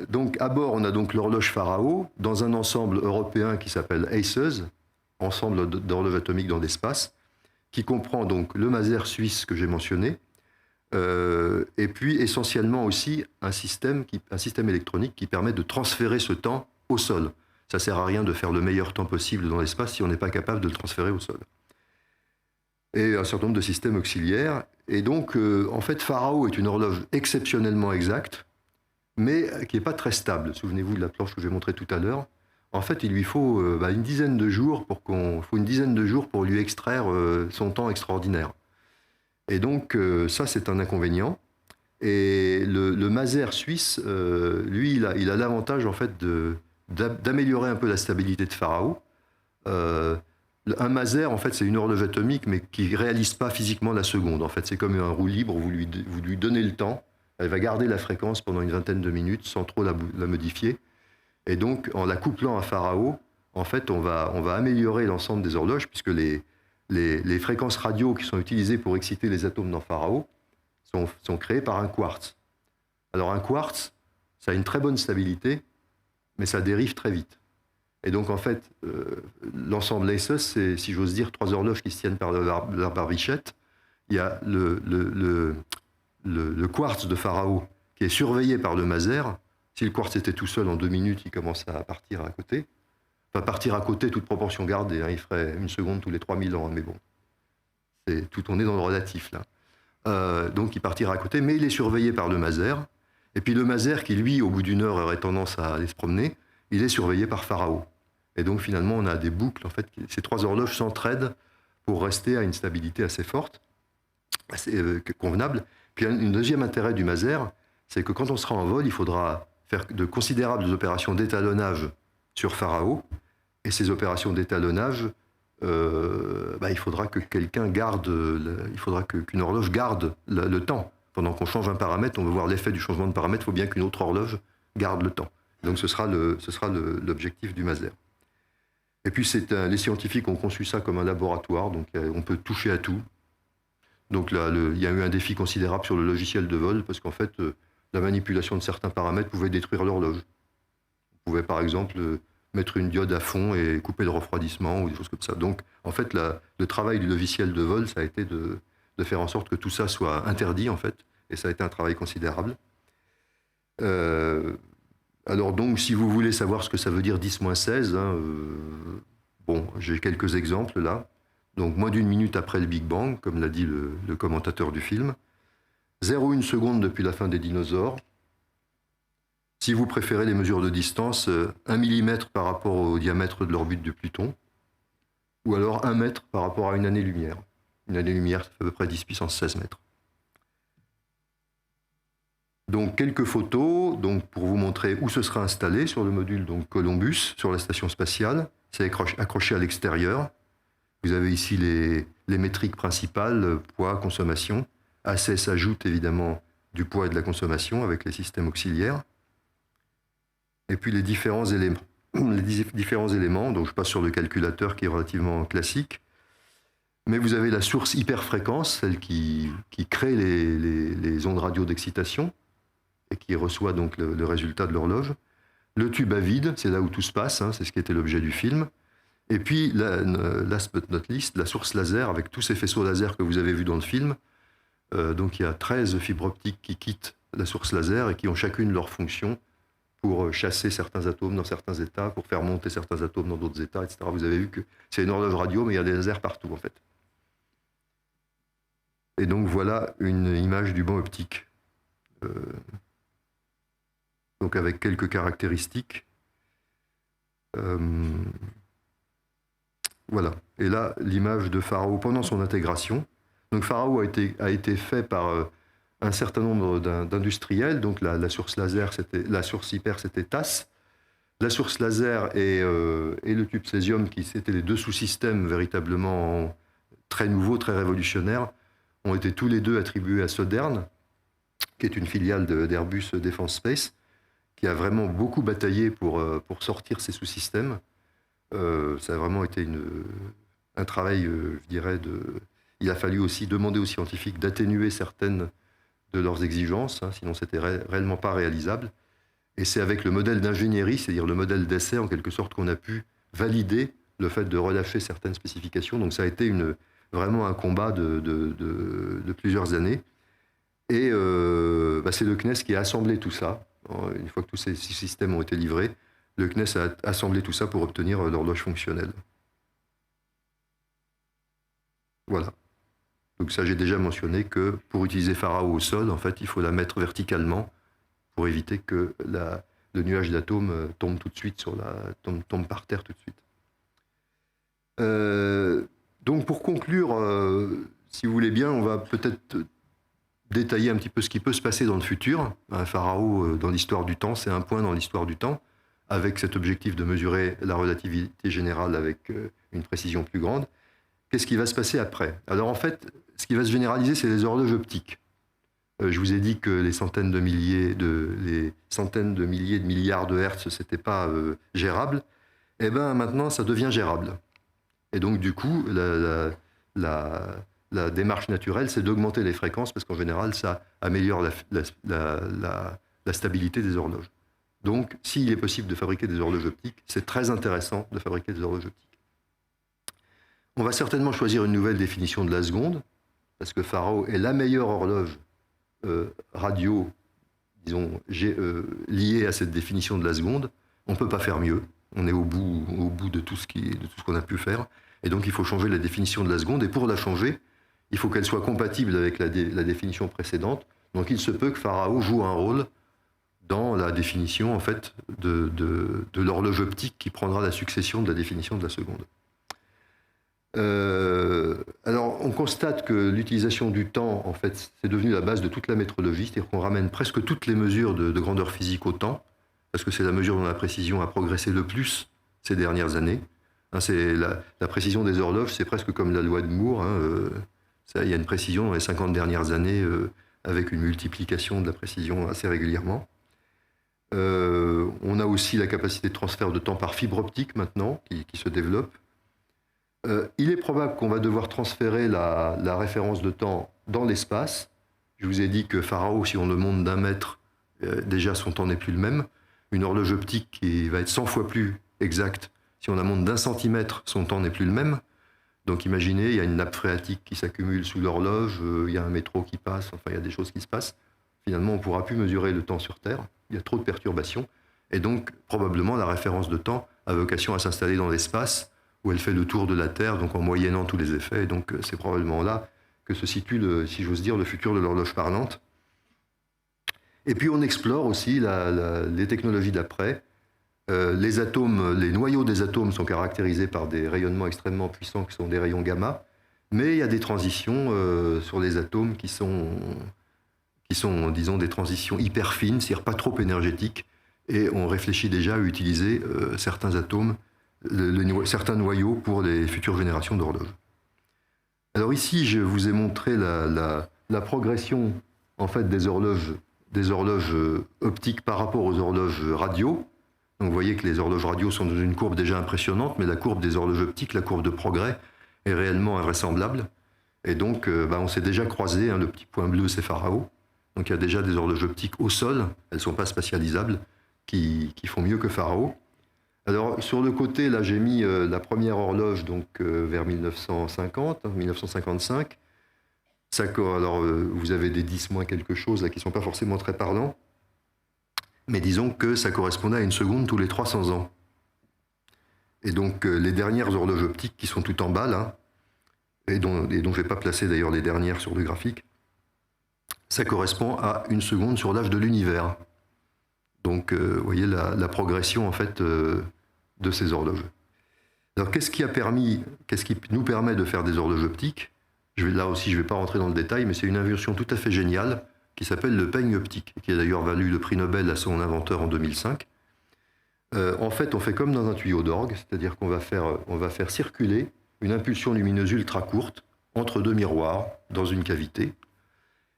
Donc à bord, on a donc l'horloge Pharaon dans un ensemble européen qui s'appelle ACES, ensemble d'horloges atomiques dans l'espace, qui comprend donc le maser suisse que j'ai mentionné, et puis essentiellement aussi un système électronique qui permet de transférer ce temps au sol. Ça ne sert à rien de faire le meilleur temps possible dans l'espace si on n'est pas capable de le transférer au sol. Et un certain nombre de systèmes auxiliaires. Et donc, en fait, Pharaon est une horloge exceptionnellement exacte, mais qui n'est pas très stable. Souvenez-vous de la planche que je vais montrer tout à l'heure. En fait, il lui faut une dizaine de jours pour lui extraire son temps extraordinaire. Et donc, ça, c'est un inconvénient. Et le maser suisse, lui, il a l'avantage, en fait, d'améliorer un peu la stabilité de Pharaon. Un maser, en fait, c'est une horloge atomique, mais qui ne réalise pas physiquement la seconde. En fait, c'est comme un roue libre, vous lui donnez le temps, elle va garder la fréquence pendant une vingtaine de minutes sans trop la modifier. Et donc, en la couplant à Pharaon, en fait, on va améliorer l'ensemble des horloges, puisque les fréquences radio qui sont utilisées pour exciter les atomes dans Pharaon sont créées par un quartz. Alors, un quartz, ça a une très bonne stabilité, mais ça dérive très vite. Et donc, en fait, l'ensemble ACES, c'est, si j'ose dire, 3 horloges qui se tiennent par leur barbichette. Il y a le quartz de Pharaon qui est surveillé par le maser. Si le quartz était tout seul, en 2 minutes, il commence à partir à côté. Enfin, partir à côté, toute proportion gardée. Hein, il ferait 1 seconde tous les 3000 ans. Mais bon, on est dans le relatif, là. Donc, il partira à côté, mais il est surveillé par le maser. Et puis, le maser, qui, lui, au bout d'1 heure, aurait tendance à aller se promener, il est surveillé par Pharaon. Et donc, finalement, on a des boucles. En fait, ces 3 horloges s'entraident pour rester à une stabilité assez forte, assez convenable. Puis, un deuxième intérêt du maser, c'est que quand on sera en vol, il faudra faire de considérables opérations d'étalonnage sur Pharaon. Et ces opérations d'étalonnage, il faudra que qu'une horloge garde le temps. Pendant qu'on change un paramètre, on veut voir l'effet du changement de paramètre, il faut bien qu'une autre horloge garde le temps. Donc ce sera l'objectif du maser. Et puis les scientifiques ont conçu ça comme un laboratoire, donc on peut toucher à tout. Donc là, il y a eu un défi considérable sur le logiciel de vol, parce qu'en fait, la manipulation de certains paramètres pouvait détruire l'horloge. On pouvait par exemple mettre une diode à fond et couper le refroidissement ou des choses comme ça. Donc en fait, le travail du logiciel de vol, ça a été de faire en sorte que tout ça soit interdit, en fait, et ça a été un travail considérable. Alors donc, si vous voulez savoir ce que ça veut dire 10-16, j'ai quelques exemples là. Donc, moins d'1 minute après le Big Bang, comme l'a dit le commentateur du film. 0,1 seconde depuis la fin des dinosaures. Si vous préférez les mesures de distance, 1 millimètre par rapport au diamètre de l'orbite de Pluton, ou alors 1 mètre par rapport à une année-lumière. Une année-lumière, ça fait à peu près 10 puissance 16 mètres. Donc, quelques photos pour vous montrer où ce sera installé sur le module Columbus, sur la station spatiale. C'est accroché à l'extérieur. Vous avez ici les métriques principales, poids, consommation. À ces s'ajoute évidemment du poids et de la consommation avec les systèmes auxiliaires. Et puis les différents éléments. Donc je passe sur le calculateur qui est relativement classique. Mais vous avez la source hyperfréquence, celle qui crée les ondes radio d'excitation, et qui reçoit donc le résultat de l'horloge. Le tube à vide, c'est là où tout se passe, c'est ce qui était l'objet du film. Et puis, last but not least, la source laser, avec tous ces faisceaux laser que vous avez vus dans le film. Donc il y a 13 fibres optiques qui quittent la source laser et qui ont chacune leur fonction pour chasser certains atomes dans certains états, pour faire monter certains atomes dans d'autres états, etc. Vous avez vu que c'est une horloge radio, mais il y a des lasers partout, en fait. Et donc voilà une image du banc optique. Donc avec quelques caractéristiques. Voilà. Et là, l'image de Pharaon pendant son intégration. Donc Pharaon a été fait par un certain nombre d'industriels. Donc la source laser, la source hyper, c'était TAS. La source laser et le tube césium, qui étaient les 2 sous-systèmes véritablement très nouveaux, très révolutionnaires, ont été tous les deux attribués à Södern, qui est une filiale d'Airbus Defence Space, qui a vraiment beaucoup bataillé pour sortir ces sous-systèmes. Ça a vraiment été un travail, je dirais, il a fallu aussi demander aux scientifiques d'atténuer certaines de leurs exigences, hein, sinon c'était réellement pas réalisable. Et c'est avec le modèle d'ingénierie, c'est-à-dire le modèle d'essai en quelque sorte, qu'on a pu valider le fait de relâcher certaines spécifications. Donc ça a été vraiment un combat de plusieurs années. Et c'est le CNES qui a assemblé tout ça. Une fois que tous ces systèmes ont été livrés, le CNES a assemblé tout ça pour obtenir l'horloge fonctionnelle. Voilà. Donc ça, j'ai déjà mentionné que pour utiliser Pharao au sol, en fait, il faut la mettre verticalement pour éviter que le nuage d'atomes tombe tout de suite tombe par terre tout de suite. Donc pour conclure, si vous voulez bien, on va peut-être détailler un petit peu ce qui peut se passer dans le futur. Un Pharao dans l'histoire du temps, c'est un point dans l'histoire du temps, avec cet objectif de mesurer la relativité générale avec une précision plus grande. Qu'est-ce qui va se passer après? Alors en fait, ce qui va se généraliser, c'est les horloges optiques. Je vous ai dit que les centaines de milliers de milliards de hertz, c'était pas gérable. Eh bien maintenant, ça devient gérable. Et donc du coup, la démarche naturelle, c'est d'augmenter les fréquences, parce qu'en général, ça améliore la stabilité des horloges. Donc, s'il est possible de fabriquer des horloges optiques, c'est très intéressant de fabriquer des horloges optiques. On va certainement choisir une nouvelle définition de la seconde, parce que Pharao est la meilleure horloge radio, disons, liée à cette définition de la seconde. On ne peut pas faire mieux. On est au bout de tout ce qu'on a pu faire. Et donc, il faut changer la définition de la seconde. Et pour la changer, il faut qu'elle soit compatible avec la définition précédente. Donc, il se peut que Pharao joue un rôle dans la définition, en fait, de l'horloge optique qui prendra la succession de la définition de la seconde. Alors, on constate que l'utilisation du temps, en fait, c'est devenu la base de toute la métrologie, c'est-à-dire qu'on ramène presque toutes les mesures de grandeur physique au temps, parce que c'est la mesure dont la précision a progressé le plus ces dernières années. Hein, la précision des horloges, c'est presque comme la loi de Moore. Hein, il y a une précision dans les 50 dernières années, avec une multiplication de la précision assez régulièrement. On a aussi la capacité de transfert de temps par fibre optique maintenant, qui se développe. Il est probable qu'on va devoir transférer la référence de temps dans l'espace. Je vous ai dit que Pharao, si on le monte d'1 mètre, déjà son temps n'est plus le même. Une horloge optique qui va être 100 fois plus exacte, si on la monte d'1 centimètre, son temps n'est plus le même. Donc imaginez, il y a une nappe phréatique qui s'accumule sous l'horloge, il y a un métro qui passe, enfin il y a des choses qui se passent. Finalement, on ne pourra plus mesurer le temps sur Terre, il y a trop de perturbations. Et donc, probablement, la référence de temps a vocation à s'installer dans l'espace, où elle fait le tour de la Terre, donc en moyennant tous les effets. Et donc, c'est probablement là que se situe, si j'ose dire, le futur de l'horloge parlante. Et puis, on explore aussi les technologies d'après. Les atomes, les noyaux des atomes sont caractérisés par des rayonnements extrêmement puissants qui sont des rayons gamma, mais il y a des transitions sur les atomes qui sont, disons, des transitions hyper fines, c'est-à-dire pas trop énergétiques, et on réfléchit déjà à utiliser certains atomes, certains noyaux pour les futures générations d'horloges. Alors ici, je vous ai montré la progression en fait des horloges optiques par rapport aux horloges radio. Donc vous voyez que les horloges radio sont dans une courbe déjà impressionnante, mais la courbe des horloges optiques, la courbe de progrès, est réellement invraisemblable. Et donc, on s'est déjà croisé, hein, le petit point bleu, c'est Pharao. Donc il y a déjà des horloges optiques au sol, elles ne sont pas spatialisables, qui font mieux que Pharao. Alors, sur le côté, là, j'ai mis la première horloge donc, vers 1950, 1955. Alors, vous avez des 10 moins quelque chose là, qui ne sont pas forcément très parlants. Mais disons que ça correspondait à une seconde tous les 300 ans. Et donc, les dernières horloges optiques qui sont tout en bas, là, et dont je ne vais pas placer d'ailleurs les dernières sur le graphique, ça correspond à une seconde sur l'âge de l'univers. Donc, vous voyez la progression, en fait, de ces horloges. Alors, qu'est-ce qui nous permet de faire des horloges optiques? Là aussi, je ne vais pas rentrer dans le détail, mais c'est une invention tout à fait géniale qui s'appelle le peigne optique, qui a d'ailleurs valu le prix Nobel à son inventeur en 2005. En fait, on fait comme dans un tuyau d'orgue, c'est-à-dire qu'on va faire circuler une impulsion lumineuse ultra courte. entre deux miroirs dans une cavité.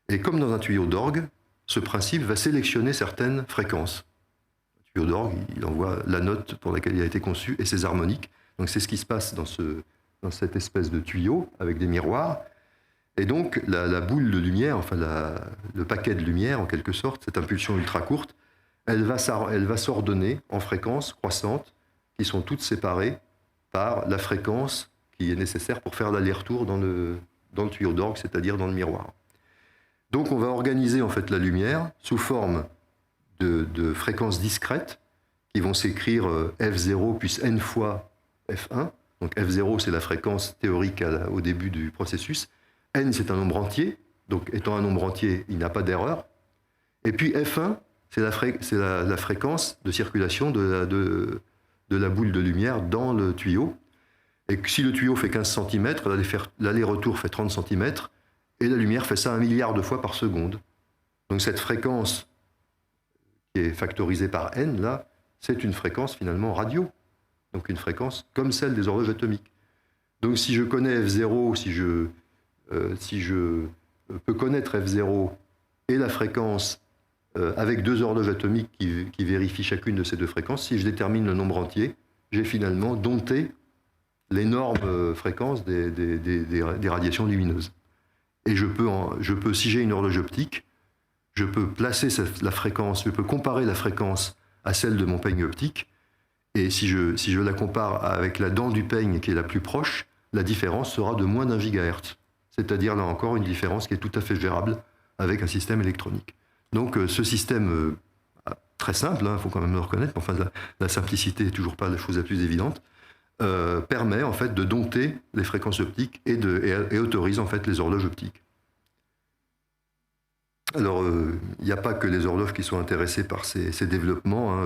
Et comme dans un tuyau d'orgue, ce principe va sélectionner certaines fréquences. Le tuyau d'orgue, il envoie la note pour laquelle il a été conçu et ses harmoniques. Donc c'est ce qui se passe dans cette espèce de tuyau avec des miroirs. Et donc la boule de lumière, enfin le paquet de lumière en quelque sorte, cette impulsion ultra courte, elle va s'ordonner en fréquences croissantes qui sont toutes séparées par la fréquence qui est nécessaire pour faire l'aller-retour dans le tuyau d'orgue, c'est-à-dire dans le miroir. Donc on va organiser en fait la lumière sous forme de fréquences discrètes qui vont s'écrire F0 plus n fois F1. Donc F0 c'est la fréquence théorique au début du processus. N c'est un nombre entier, donc étant un nombre entier, il n'y a pas d'erreur. Et puis F1 c'est la fréquence de circulation de la boule de lumière dans le tuyau. Et si le tuyau fait 15 cm, l'aller-retour fait 30 cm, et la lumière fait ça 1 milliard de fois par seconde. Donc cette fréquence qui est factorisée par n, là, c'est une fréquence finalement radio. Donc une fréquence comme celle des horloges atomiques. Donc si je connais F0, si je peux connaître F0 et la fréquence avec deux horloges atomiques qui vérifient chacune de ces deux fréquences, si je détermine le nombre entier, j'ai finalement dompté l'énorme fréquence des radiations lumineuses. Et je peux, si j'ai une horloge optique, je peux placer la fréquence, je peux comparer la fréquence à celle de mon peigne optique, et si je la compare avec la dent du peigne qui est la plus proche, la différence sera de moins d'1 gigahertz. C'est-à-dire là encore une différence qui est tout à fait gérable avec un système électronique. Donc ce système très simple, il faut quand même le reconnaître, mais enfin la simplicité n'est toujours pas la chose la plus évidente, permet en fait de dompter les fréquences optiques et autorise en fait les horloges optiques. Alors il n'y a pas que les horloges qui sont intéressées par ces développements.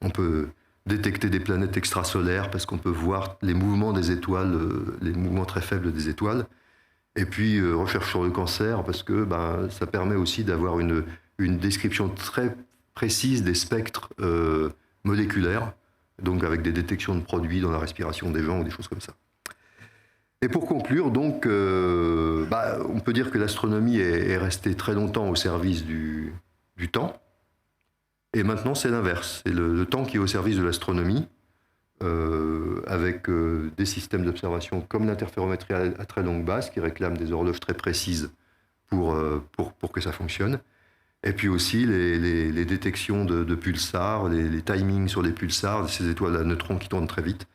On peut détecter des planètes extrasolaires parce qu'on peut voir les mouvements des étoiles, les mouvements très faibles des étoiles. Et puis recherche sur le cancer parce que ça permet aussi d'avoir une description très précise des spectres moléculaires, donc avec des détections de produits dans la respiration des gens ou des choses comme ça. Et pour conclure, donc, on peut dire que l'astronomie est restée très longtemps au service du temps, et maintenant c'est l'inverse, c'est le temps qui est au service de l'astronomie, avec des systèmes d'observation comme l'interférométrie à très longue base, qui réclament des horloges très précises pour que ça fonctionne. Et puis aussi les détections de pulsars, les timings sur les pulsars, ces étoiles à neutrons qui tournent très vite,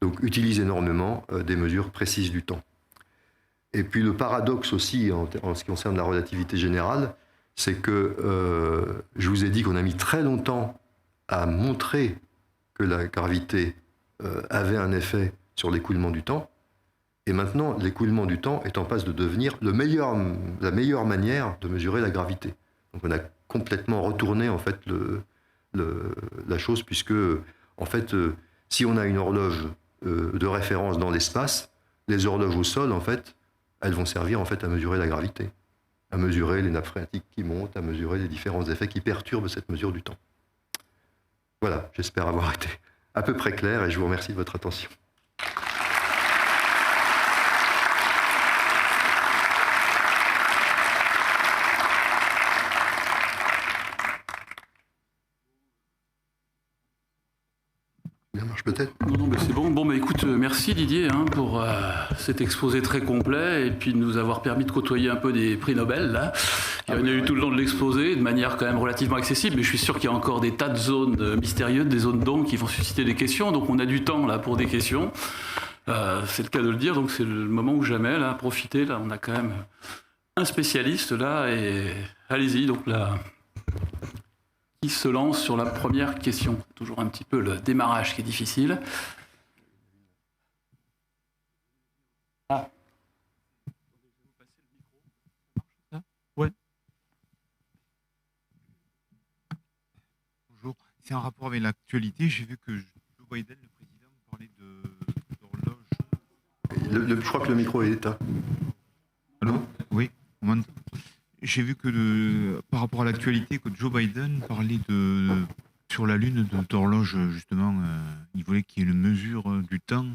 donc utilisent énormément des mesures précises du temps. Et puis le paradoxe aussi, en ce qui concerne la relativité générale, c'est que je vous ai dit qu'on a mis très longtemps à montrer que la gravité avait un effet sur l'écoulement du temps, et maintenant l'écoulement du temps est en passe de devenir la meilleure manière de mesurer la gravité. Donc on a complètement retourné en fait la chose, puisque en fait si on a une horloge de référence dans l'espace, les horloges au sol en fait, elles vont servir en fait à mesurer la gravité, à mesurer les nappes phréatiques qui montent, à mesurer les différents effets qui perturbent cette mesure du temps. Voilà, j'espère avoir été à peu près clair et je vous remercie de votre attention. Ça marche peut-être ? Non, mais c'est bon. Bon, bah, écoute, merci Didier pour cet exposé très complet et puis de nous avoir permis de côtoyer un peu des prix Nobel, là. Il y en a eu tout le long de l'exposé, de manière quand même relativement accessible, mais je suis sûr qu'il y a encore des tas de zones mystérieuses, des zones d'ombre qui vont susciter des questions, donc on a du temps là pour des questions. C'est le cas de le dire, donc c'est le moment ou jamais, là, profitez, là, on a quand même un spécialiste, là, et allez-y, donc là... Qui se lance sur la première question? Toujours un petit peu le démarrage qui est difficile. Ah. Ouais. Bonjour. C'est en rapport avec l'actualité. J'ai vu que Joe Biden, le président, parlait d'horloge. Je crois que le micro est éteint. Allô? Oui. J'ai vu que par rapport à l'actualité, que Joe Biden parlait sur la Lune d'horloge, justement, il voulait qu'il y ait une mesure du temps. Je ne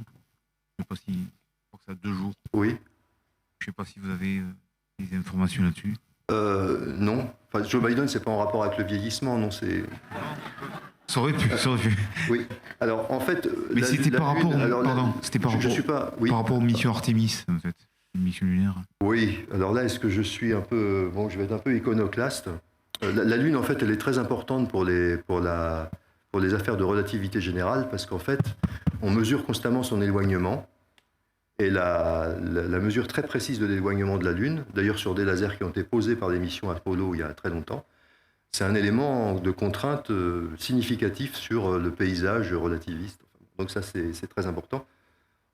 sais pas si je crois que ça a 2 jours. Oui. sais pas si vous avez des informations là-dessus. Non. Enfin, Joe Biden, c'est pas en rapport avec le vieillissement, non, c'est... Ça aurait pu. Oui. Alors, en fait... Mais c'était par rapport... C'était par je suis pas... Oui. Par rapport aux missions Artemis, en fait. Une mission lunaire. Oui. Alors là, est-ce que je suis un peu... Bon, je vais être un peu iconoclaste. La Lune, en fait, elle est très importante pour les affaires de relativité générale, parce qu'en fait, on mesure constamment son éloignement. Et la mesure très précise de l'éloignement de la Lune, d'ailleurs sur des lasers qui ont été posés par des missions Apollo il y a très longtemps, c'est un élément de contrainte significatif sur le paysage relativiste. Donc ça, c'est très important.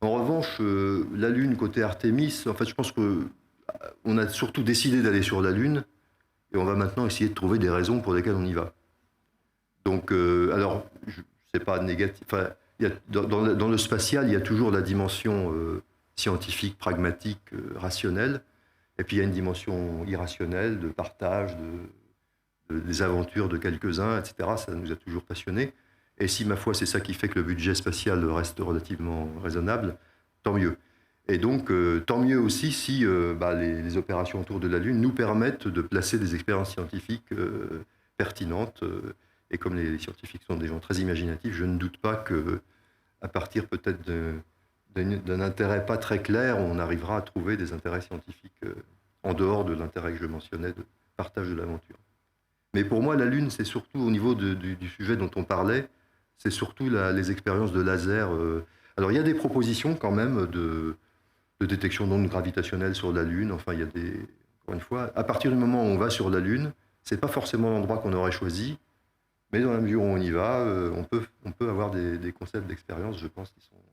En revanche, la Lune côté Artemis, en fait, je pense qu'on a surtout décidé d'aller sur la Lune, et on va maintenant essayer de trouver des raisons pour lesquelles on y va. Donc, alors, c'est pas négatif. Enfin, dans le spatial, il y a toujours la dimension scientifique, pragmatique, rationnelle, et puis il y a une dimension irrationnelle, de partage, des aventures de quelques-uns, etc. Ça nous a toujours passionnés. Et si, ma foi, c'est ça qui fait que le budget spatial reste relativement raisonnable, tant mieux. Et donc, tant mieux aussi si les opérations autour de la Lune nous permettent de placer des expériences scientifiques pertinentes. Et comme les scientifiques sont des gens très imaginatifs, je ne doute pas qu'à partir peut-être d'un intérêt pas très clair, on arrivera à trouver des intérêts scientifiques en dehors de l'intérêt que je mentionnais de partage de l'aventure. Mais pour moi, la Lune, c'est surtout au niveau du sujet dont on parlait, c'est surtout les expériences de laser. Alors, il y a des propositions quand même de détection d'ondes gravitationnelles sur la Lune. Enfin, il y a encore une fois, à partir du moment où on va sur la Lune, c'est pas forcément l'endroit qu'on aurait choisi, mais dans la mesure où on y va, on peut avoir des concepts d'expérience, je pense, qui sont intéressants.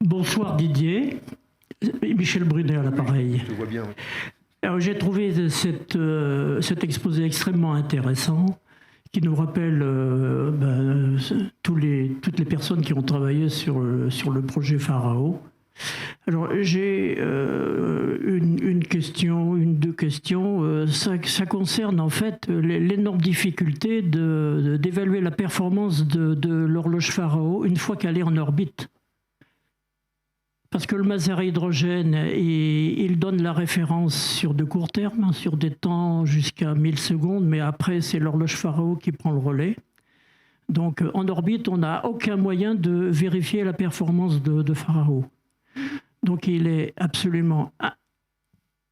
Bonsoir Didier. Michel Brunet à l'appareil. Je te vois bien, oui. Alors, j'ai trouvé cet exposé extrêmement intéressant, qui nous rappelle toutes les personnes qui ont travaillé sur le projet Pharao. Alors, j'ai deux questions. Ça concerne en fait l'énorme difficulté d'évaluer la performance de l'horloge Pharao une fois qu'elle est en orbite. Parce que le maser à hydrogène, il donne la référence sur de court terme, sur des temps jusqu'à 1000 secondes, mais après, c'est l'horloge Pharao qui prend le relais. Donc, en orbite, on n'a aucun moyen de vérifier la performance de Pharao. Donc, il est absolument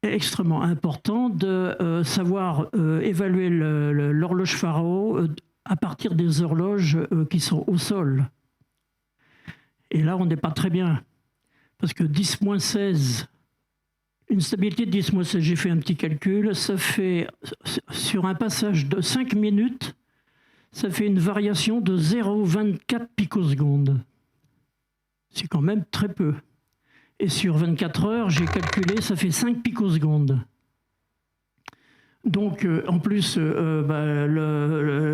extrêmement important de savoir évaluer l'horloge Pharao à partir des horloges qui sont au sol. Et là, on n'est pas très bien. Parce que 10-16, une stabilité de 10-16, j'ai fait un petit calcul, ça fait, sur un passage de 5 minutes, ça fait une variation de 0,24 picosecondes. C'est quand même très peu. Et sur 24 heures, j'ai calculé, ça fait 5 picosecondes. Donc, en plus,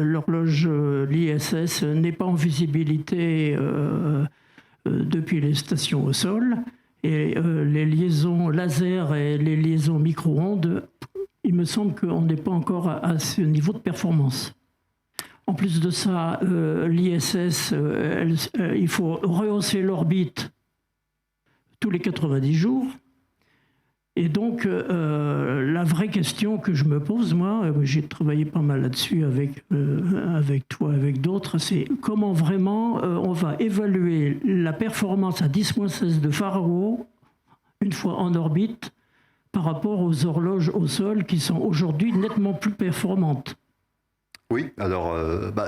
l'horloge, l'ISS, n'est pas en visibilité depuis les stations au sol, et les liaisons laser et les liaisons micro-ondes, il me semble qu'on n'est pas encore à ce niveau de performance. En plus de ça, l'ISS, il faut rehausser l'orbite tous les 90 jours. Et donc, la vraie question que je me pose, moi, j'ai travaillé pas mal là-dessus avec toi, avec d'autres, c'est comment vraiment on va évaluer la performance à 10-16 de Pharao, une fois en orbite, par rapport aux horloges au sol qui sont aujourd'hui nettement plus performantes. Oui, alors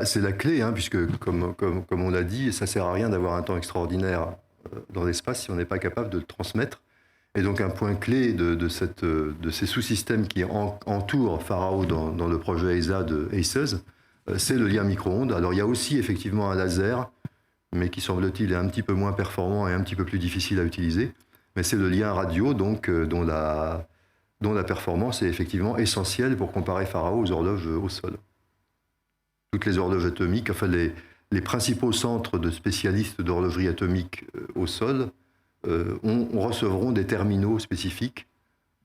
c'est la clé, hein, puisque comme on l'a dit, ça ne sert à rien d'avoir un temps extraordinaire dans l'espace si on n'est pas capable de le transmettre. Et donc un point clé de ces sous-systèmes qui entourent Pharao dans le projet ESA de ACES, c'est le lien micro-ondes. Alors il y a aussi effectivement un laser, mais qui semble-t-il est un petit peu moins performant et un petit peu plus difficile à utiliser. Mais c'est le lien radio, donc, dont la performance est effectivement essentielle pour comparer Pharao aux horloges au sol. Toutes les horloges atomiques, enfin les principaux centres de spécialistes d'horlogerie atomique au sol, recevront des terminaux spécifiques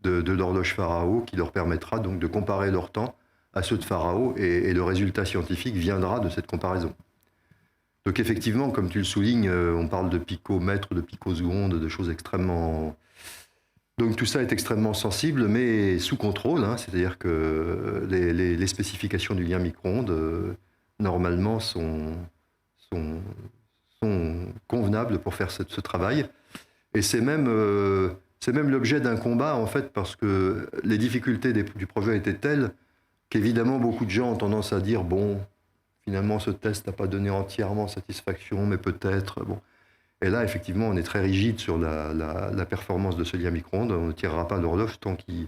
de l'horloge Pharao qui leur permettra donc de comparer leur temps à ceux de Pharao et le résultat scientifique viendra de cette comparaison. Donc effectivement, comme tu le soulignes, on parle de picomètres, de picosecondes, de choses extrêmement... Donc tout ça est extrêmement sensible, mais sous contrôle, hein, c'est-à-dire que les spécifications du lien micro-ondes, normalement, sont convenables pour faire ce travail. Et c'est même l'objet d'un combat, en fait, parce que les difficultés du projet étaient telles qu'évidemment, beaucoup de gens ont tendance à dire, bon, finalement, ce test n'a pas donné entièrement satisfaction, mais peut-être, bon. Et là, effectivement, on est très rigide sur la performance de ce lien micro-ondes. On ne tirera pas l'horloge tant qu'il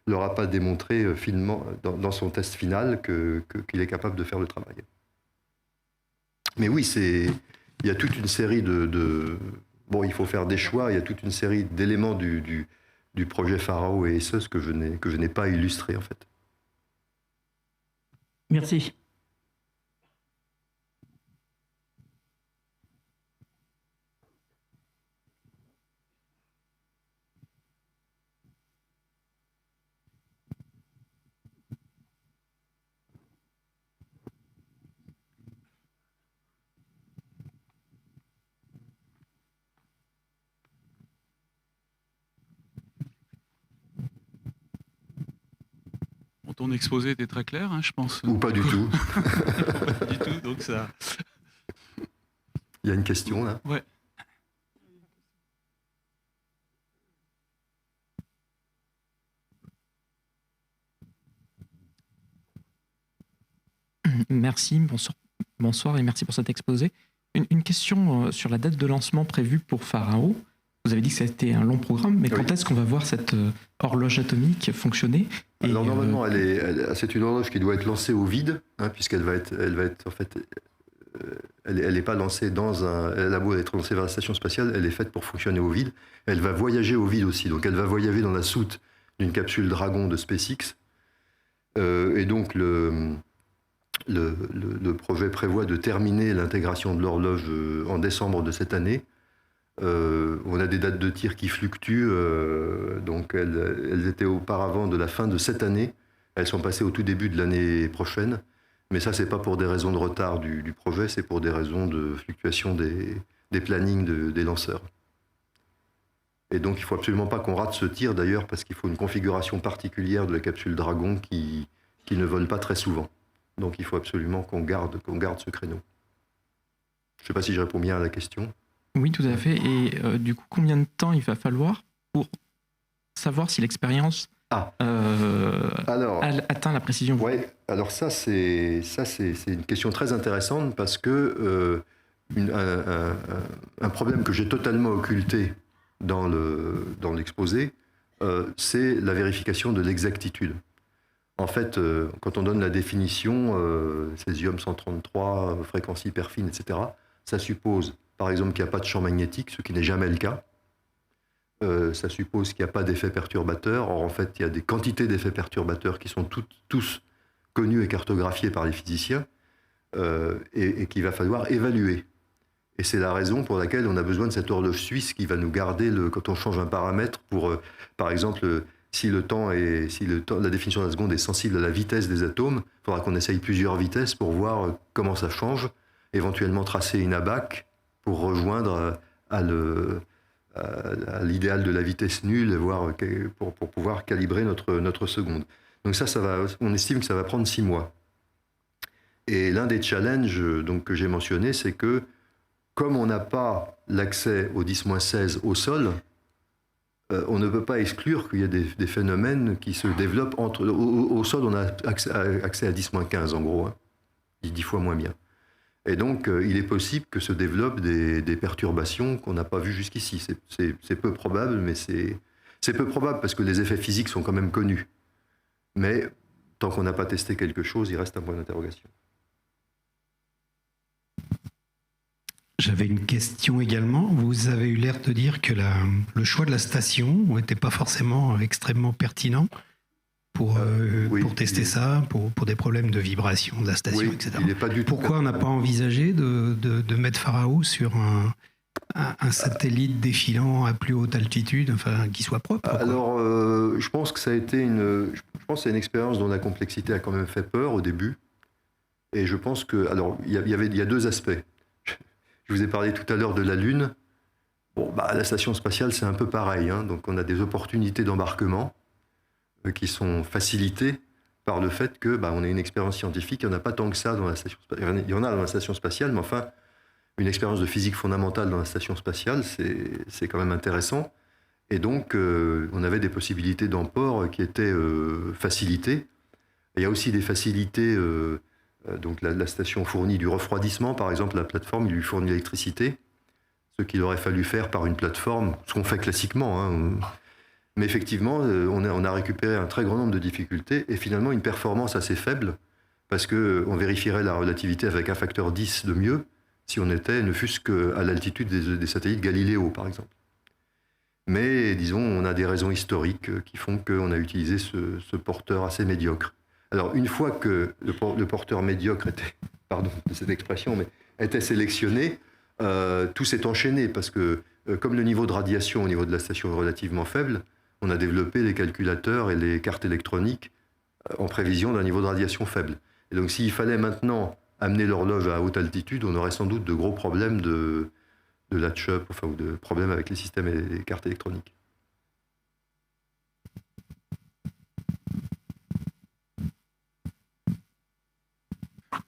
n'aura pas démontré finement, dans son test final qu'il est capable de faire le travail. Mais oui, il y a toute une série bon, il faut faire des choix. Il y a toute une série d'éléments du projet Pharao et SES que je n'ai pas illustré, en fait. Merci. Ton exposé était très clair, hein, je pense. Ou pas du tout. Pas du tout, donc ça... Il y a une question, là. Ouais. Merci, bonsoir et merci pour cet exposé. Une question sur la date de lancement prévue pour Pharao. Vous avez dit que c'était un long programme, mais quand est-ce qu'on va voir cette horloge atomique fonctionner? Alors normalement, c'est une horloge qui doit être lancée au vide, hein, puisqu'elle va être en fait, elle n'est pas lancée dans elle a beau être lancée vers la station spatiale, elle est faite pour fonctionner au vide. Elle va voyager au vide aussi, donc elle va voyager dans la soute d'une capsule Dragon de SpaceX. Et donc le projet prévoit de terminer l'intégration de l'horloge en décembre de cette année. On a des dates de tir qui fluctuent, donc elles étaient auparavant de la fin de cette année, elles sont passées au tout début de l'année prochaine, mais ça c'est pas pour des raisons de retard du projet, c'est pour des raisons de fluctuation des plannings des lanceurs. Et donc il faut absolument pas qu'on rate ce tir d'ailleurs, parce qu'il faut une configuration particulière de la capsule Dragon qui ne vole pas très souvent. Donc il faut absolument qu'on garde ce créneau. Je sais pas si je réponds bien à la question. Oui, tout à fait. Et du coup, combien de temps il va falloir pour savoir si l'expérience atteint la précision? Oui, alors ça c'est une question très intéressante parce que un problème que j'ai totalement occulté dans l'exposé, c'est la vérification de l'exactitude. En fait, quand on donne la définition, césium 133, fréquence hyper fine, etc., ça suppose par exemple qu'il n'y a pas de champ magnétique, ce qui n'est jamais le cas. Ça suppose qu'il n'y a pas d'effet perturbateur. Or, en fait, il y a des quantités d'effets perturbateurs qui sont tous connus et cartographiés par les physiciens et qu'il va falloir évaluer. Et c'est la raison pour laquelle on a besoin de cette horloge suisse qui va nous garder, quand on change un paramètre, pour, par exemple, si la définition de la seconde est sensible à la vitesse des atomes, il faudra qu'on essaye plusieurs vitesses pour voir comment ça change, éventuellement tracer une ABAC, pour rejoindre à l'idéal de la vitesse nulle et voir pour pouvoir calibrer notre seconde. Donc on estime que ça va prendre 6 mois. Et l'un des challenges donc, que j'ai mentionné, c'est que comme on n'a pas l'accès au 10-16 au sol, on ne peut pas exclure qu'il y ait des phénomènes qui se développent au sol, on a accès à 10-15 en gros, hein, 10 fois moins bien. Et donc, il est possible que se développent des perturbations qu'on n'a pas vues jusqu'ici. C'est peu probable, mais c'est peu probable parce que les effets physiques sont quand même connus. Mais tant qu'on n'a pas testé quelque chose, il reste un point d'interrogation. J'avais une question également. Vous avez eu l'air de dire que le choix de la station n'était pas forcément extrêmement pertinent pour tester ça, pour des problèmes de vibration de la station, etc. Il n'est pas du tout. Pourquoi on n'a pas envisagé de mettre Pharao sur un satellite défilant à plus haute altitude, enfin, qui soit propre? Alors, je pense que ça a été une expérience dont la complexité a quand même fait peur au début. Et je pense que, alors, il y a deux aspects. Je vous ai parlé tout à l'heure de la Lune. Bon, la station spatiale, c'est un peu pareil. Hein. Donc, on a des opportunités d'embarquement qui sont facilitées par le fait que on a une expérience scientifique. Il n'y en a pas tant que ça dans la station spatiale. Il y en a dans la station spatiale, mais enfin, une expérience de physique fondamentale dans la station spatiale, c'est quand même intéressant. Et donc, on avait des possibilités d'emport qui étaient facilitées. Et il y a aussi des facilités. Donc, la station fournit du refroidissement. Par exemple, la plateforme, il lui fournit l'électricité. Ce qu'il aurait fallu faire par une plateforme, ce qu'on fait classiquement. Hein. Mais effectivement, on a récupéré un très grand nombre de difficultés et finalement une performance assez faible parce qu'on vérifierait la relativité avec un facteur 10 de mieux si on était, ne fût-ce qu'à l'altitude des satellites Galileo, par exemple. Mais disons, on a des raisons historiques qui font qu'on a utilisé ce porteur assez médiocre. Alors, une fois que le porteur médiocre était, pardon de cette expression, mais était sélectionné, tout s'est enchaîné parce que, comme le niveau de radiation au niveau de la station est relativement faible, on a développé les calculateurs et les cartes électroniques en prévision d'un niveau de radiation faible. Et donc, s'il fallait maintenant amener l'horloge à haute altitude, on aurait sans doute de gros problèmes de latch-up, enfin, ou de problèmes avec les systèmes et les cartes électroniques.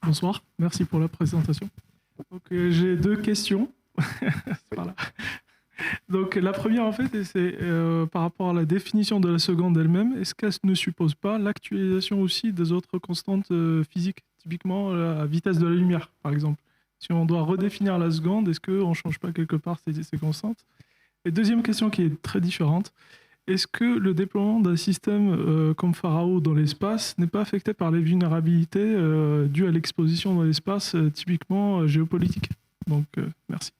Bonsoir, merci pour la présentation. Donc, j'ai 2 questions. Voilà. Donc la première en fait, c'est par rapport à la définition de la seconde elle-même, est-ce qu'elle ne suppose pas l'actualisation aussi des autres constantes physiques, typiquement la vitesse de la lumière par exemple? Si on doit redéfinir la seconde, est-ce qu'on ne change pas quelque part ces constantes? Et deuxième question qui est très différente, est-ce que le déploiement d'un système comme Pharao dans l'espace n'est pas affecté par les vulnérabilités dues à l'exposition dans l'espace, typiquement géopolitique? Donc merci.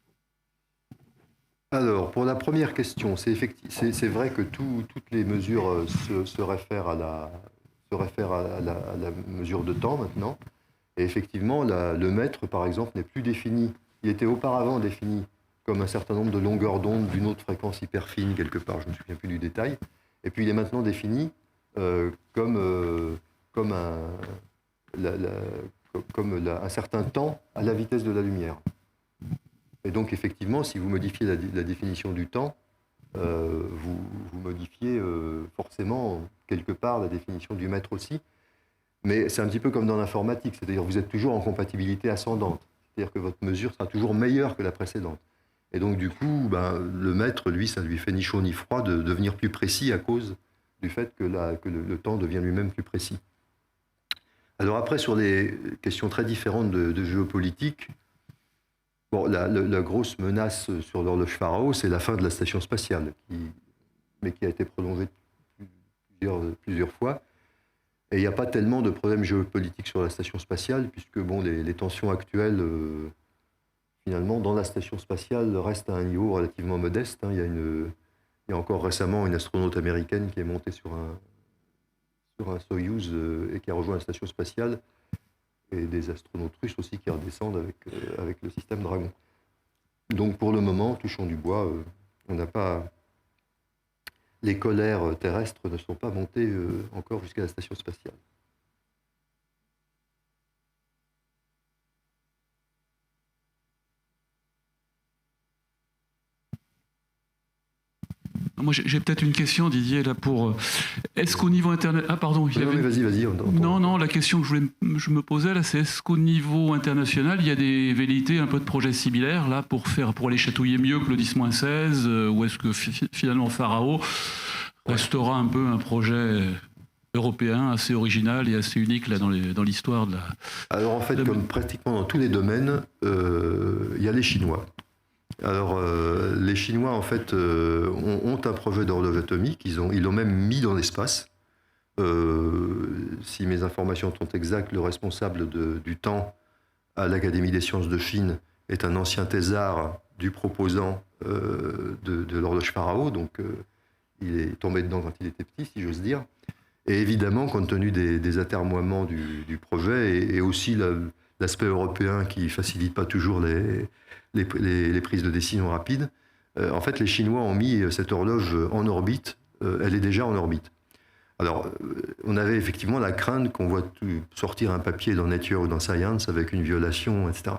Alors, pour la première question, c'est vrai que toutes les mesures se réfèrent à la mesure de temps maintenant. Et effectivement, le mètre, par exemple, n'est plus défini. Il était auparavant défini comme un certain nombre de longueurs d'onde d'une autre fréquence hyper fine, quelque part, je ne me souviens plus du détail. Et puis, il est maintenant défini comme un certain temps à la vitesse de la lumière. Et donc, effectivement, si vous modifiez la définition du temps, vous modifiez forcément, quelque part, la définition du mètre aussi. Mais c'est un petit peu comme dans l'informatique, c'est-à-dire que vous êtes toujours en compatibilité ascendante. C'est-à-dire que votre mesure sera toujours meilleure que la précédente. Et donc, du coup, le mètre, lui, ça ne lui fait ni chaud ni froid de devenir plus précis à cause du fait que le temps devient lui-même plus précis. Alors après, sur des questions très différentes de géopolitique, bon, la grosse menace sur l'horloge Pharao, c'est la fin de la station spatiale, mais qui a été prolongée plusieurs fois. Et il n'y a pas tellement de problèmes géopolitiques sur la station spatiale, puisque bon, les tensions actuelles, finalement, dans la station spatiale, restent à un niveau relativement modeste. Hein. Il y a encore récemment une astronaute américaine qui est montée sur un Soyouz et qui a rejoint la station spatiale, et des astronautes russes aussi qui redescendent avec le système Dragon. Donc pour le moment, touchons du bois, on n'a pas... Les colères terrestres ne sont pas montées encore jusqu'à la station spatiale. Moi, j'ai peut-être une question, Didier, là, pour... Est-ce qu'au niveau international... Ah, pardon. Non, mais vas-y. Non, la question que je me posais, là, c'est est-ce qu'au niveau international, il y a des velléités, un peu de projets similaires, là, pour aller chatouiller mieux que le 10-16, ou est-ce que finalement Pharao restera un peu un projet européen assez original et assez unique là, dans l'histoire de la... Alors, en fait, comme pratiquement dans tous les domaines, il y a les Chinois. Alors, les Chinois, en fait, ont un projet d'horloge atomique. Ils l'ont même mis dans l'espace. Si mes informations sont exactes, le responsable du temps à l'Académie des sciences de Chine est un ancien thésard du proposant de l'horloge Pharao. Donc, il est tombé dedans quand il était petit, si j'ose dire. Et évidemment, compte tenu des atermoiements du projet et aussi l'aspect européen qui ne facilite pas toujours les prises de décision rapides, en fait, les Chinois ont mis cette horloge en orbite. Elle est déjà en orbite. Alors, on avait effectivement la crainte qu'on voit sortir un papier dans Nature ou dans Science avec une violation, etc.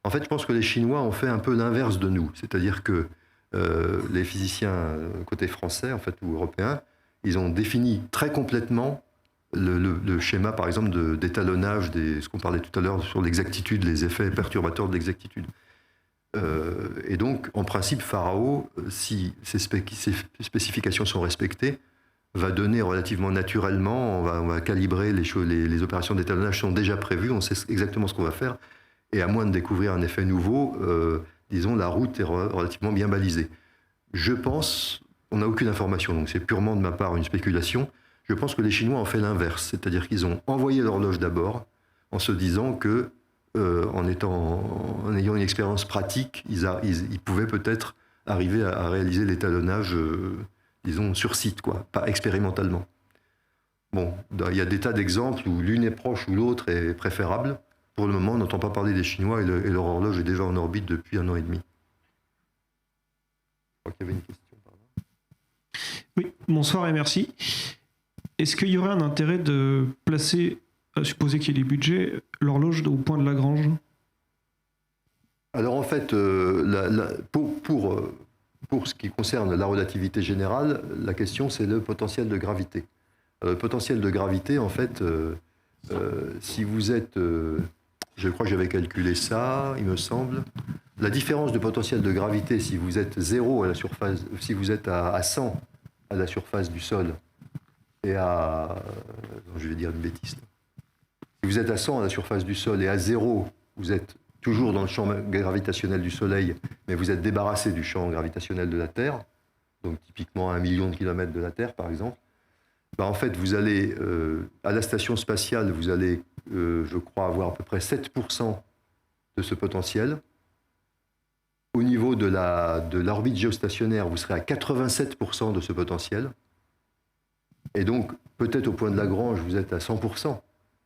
En fait, je pense que les Chinois ont fait un peu l'inverse de nous. C'est-à-dire que les physiciens côté français, en fait, ou européens, ils ont défini très complètement le schéma, par exemple, d'étalonnage, ce qu'on parlait tout à l'heure sur l'exactitude, les effets perturbateurs de l'exactitude. Et donc, en principe, Pharao, si ces spécifications sont respectées, va donner relativement naturellement, on va calibrer les opérations d'étalonnage sont déjà prévues, on sait exactement ce qu'on va faire, et à moins de découvrir un effet nouveau, disons, la route est relativement bien balisée. Je pense, on n'a aucune information, donc c'est purement de ma part une spéculation, je pense que les Chinois ont fait l'inverse, c'est-à-dire qu'ils ont envoyé l'horloge d'abord, en se disant que, en ayant une expérience pratique, ils pouvaient peut-être arriver à réaliser l'étalonnage, disons, sur site, quoi, pas expérimentalement. Bon, il y a des tas d'exemples où l'une est proche ou l'autre est préférable. Pour le moment, on n'entend pas parler des Chinois et leur horloge est déjà en orbite depuis 1 an et demi. Je crois qu'il y avait une question par là. Oui, bonsoir et merci. Est-ce qu'il y aurait un intérêt de placer, à supposer qu'il y ait des budgets, l'horloge au point de Lagrange? Alors en fait, pour ce qui concerne la relativité générale, la question c'est le potentiel de gravité. Le potentiel de gravité, en fait, si vous êtes, je crois que j'avais calculé ça, il me semble, la différence de potentiel de gravité si vous êtes 0 à la surface, si vous êtes à 100 à la surface du sol et je vais dire une bêtise. Si vous êtes à 100 à la surface du sol et à 0, vous êtes toujours dans le champ gravitationnel du Soleil, mais vous êtes débarrassé du champ gravitationnel de la Terre, donc typiquement à 1 million de kilomètres de la Terre, par exemple. Ben, en fait, vous allez, à la station spatiale, vous allez, je crois, avoir à peu près 7% de ce potentiel. Au niveau de l'orbite géostationnaire, vous serez à 87% de ce potentiel. Et donc, peut-être au point de Lagrange, vous êtes à 100%,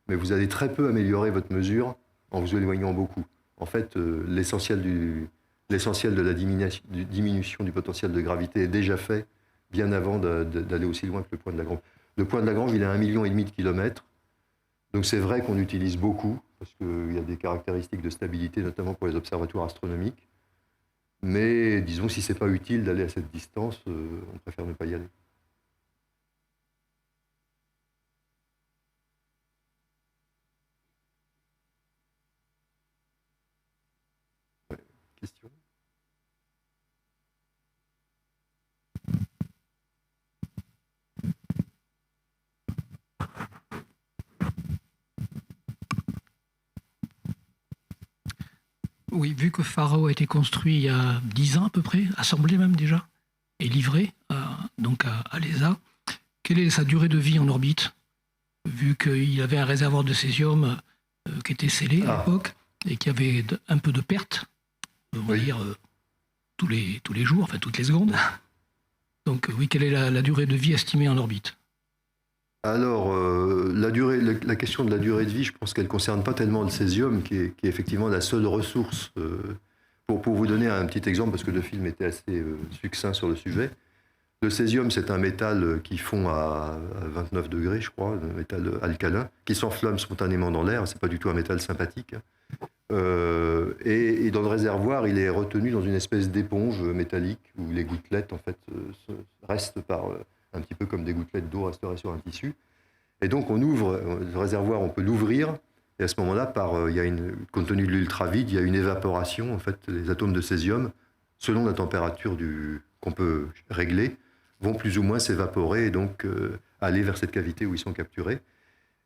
mais vous allez très peu améliorer votre mesure en vous éloignant beaucoup. En fait, l'essentiel de la diminution du potentiel de gravité est déjà fait bien avant d'aller aussi loin que le point de Lagrange. Le point de Lagrange, il est à 1,5 million de kilomètres. Donc c'est vrai qu'on utilise beaucoup, parce qu'il y a des caractéristiques de stabilité, notamment pour les observatoires astronomiques. Mais disons, si ce n'est pas utile d'aller à cette distance, on préfère ne pas y aller. Question ? Oui, vu que Pharao a été construit il y a 10 ans à peu près, assemblé même déjà, et livré donc à l'ESA, quelle est sa durée de vie en orbite? Vu qu'il avait un réservoir de césium qui était scellé à l'époque, et qu'il y avait un peu de perte, on va dire tous les jours, enfin toutes les secondes. Donc oui, quelle est la durée de vie estimée en orbite? Alors, la question de la durée de vie, je pense qu'elle ne concerne pas tellement le césium, qui est effectivement la seule ressource. Pour vous donner un petit exemple, parce que le film était assez succinct sur le sujet, le césium, c'est un métal qui fond à 29 degrés, je crois, un métal alcalin, qui s'enflamme spontanément dans l'air, c'est pas du tout un métal sympathique. Et dans le réservoir, il est retenu dans une espèce d'éponge métallique, où les gouttelettes, en fait, restent un petit peu comme des gouttelettes d'eau resteraient sur un tissu. Et donc, on ouvre le réservoir, on peut l'ouvrir, et à ce moment-là, compte tenu de l'ultravide, il y a une évaporation. En fait, les atomes de césium, selon la température qu'on peut régler, vont plus ou moins s'évaporer et donc aller vers cette cavité où ils sont capturés.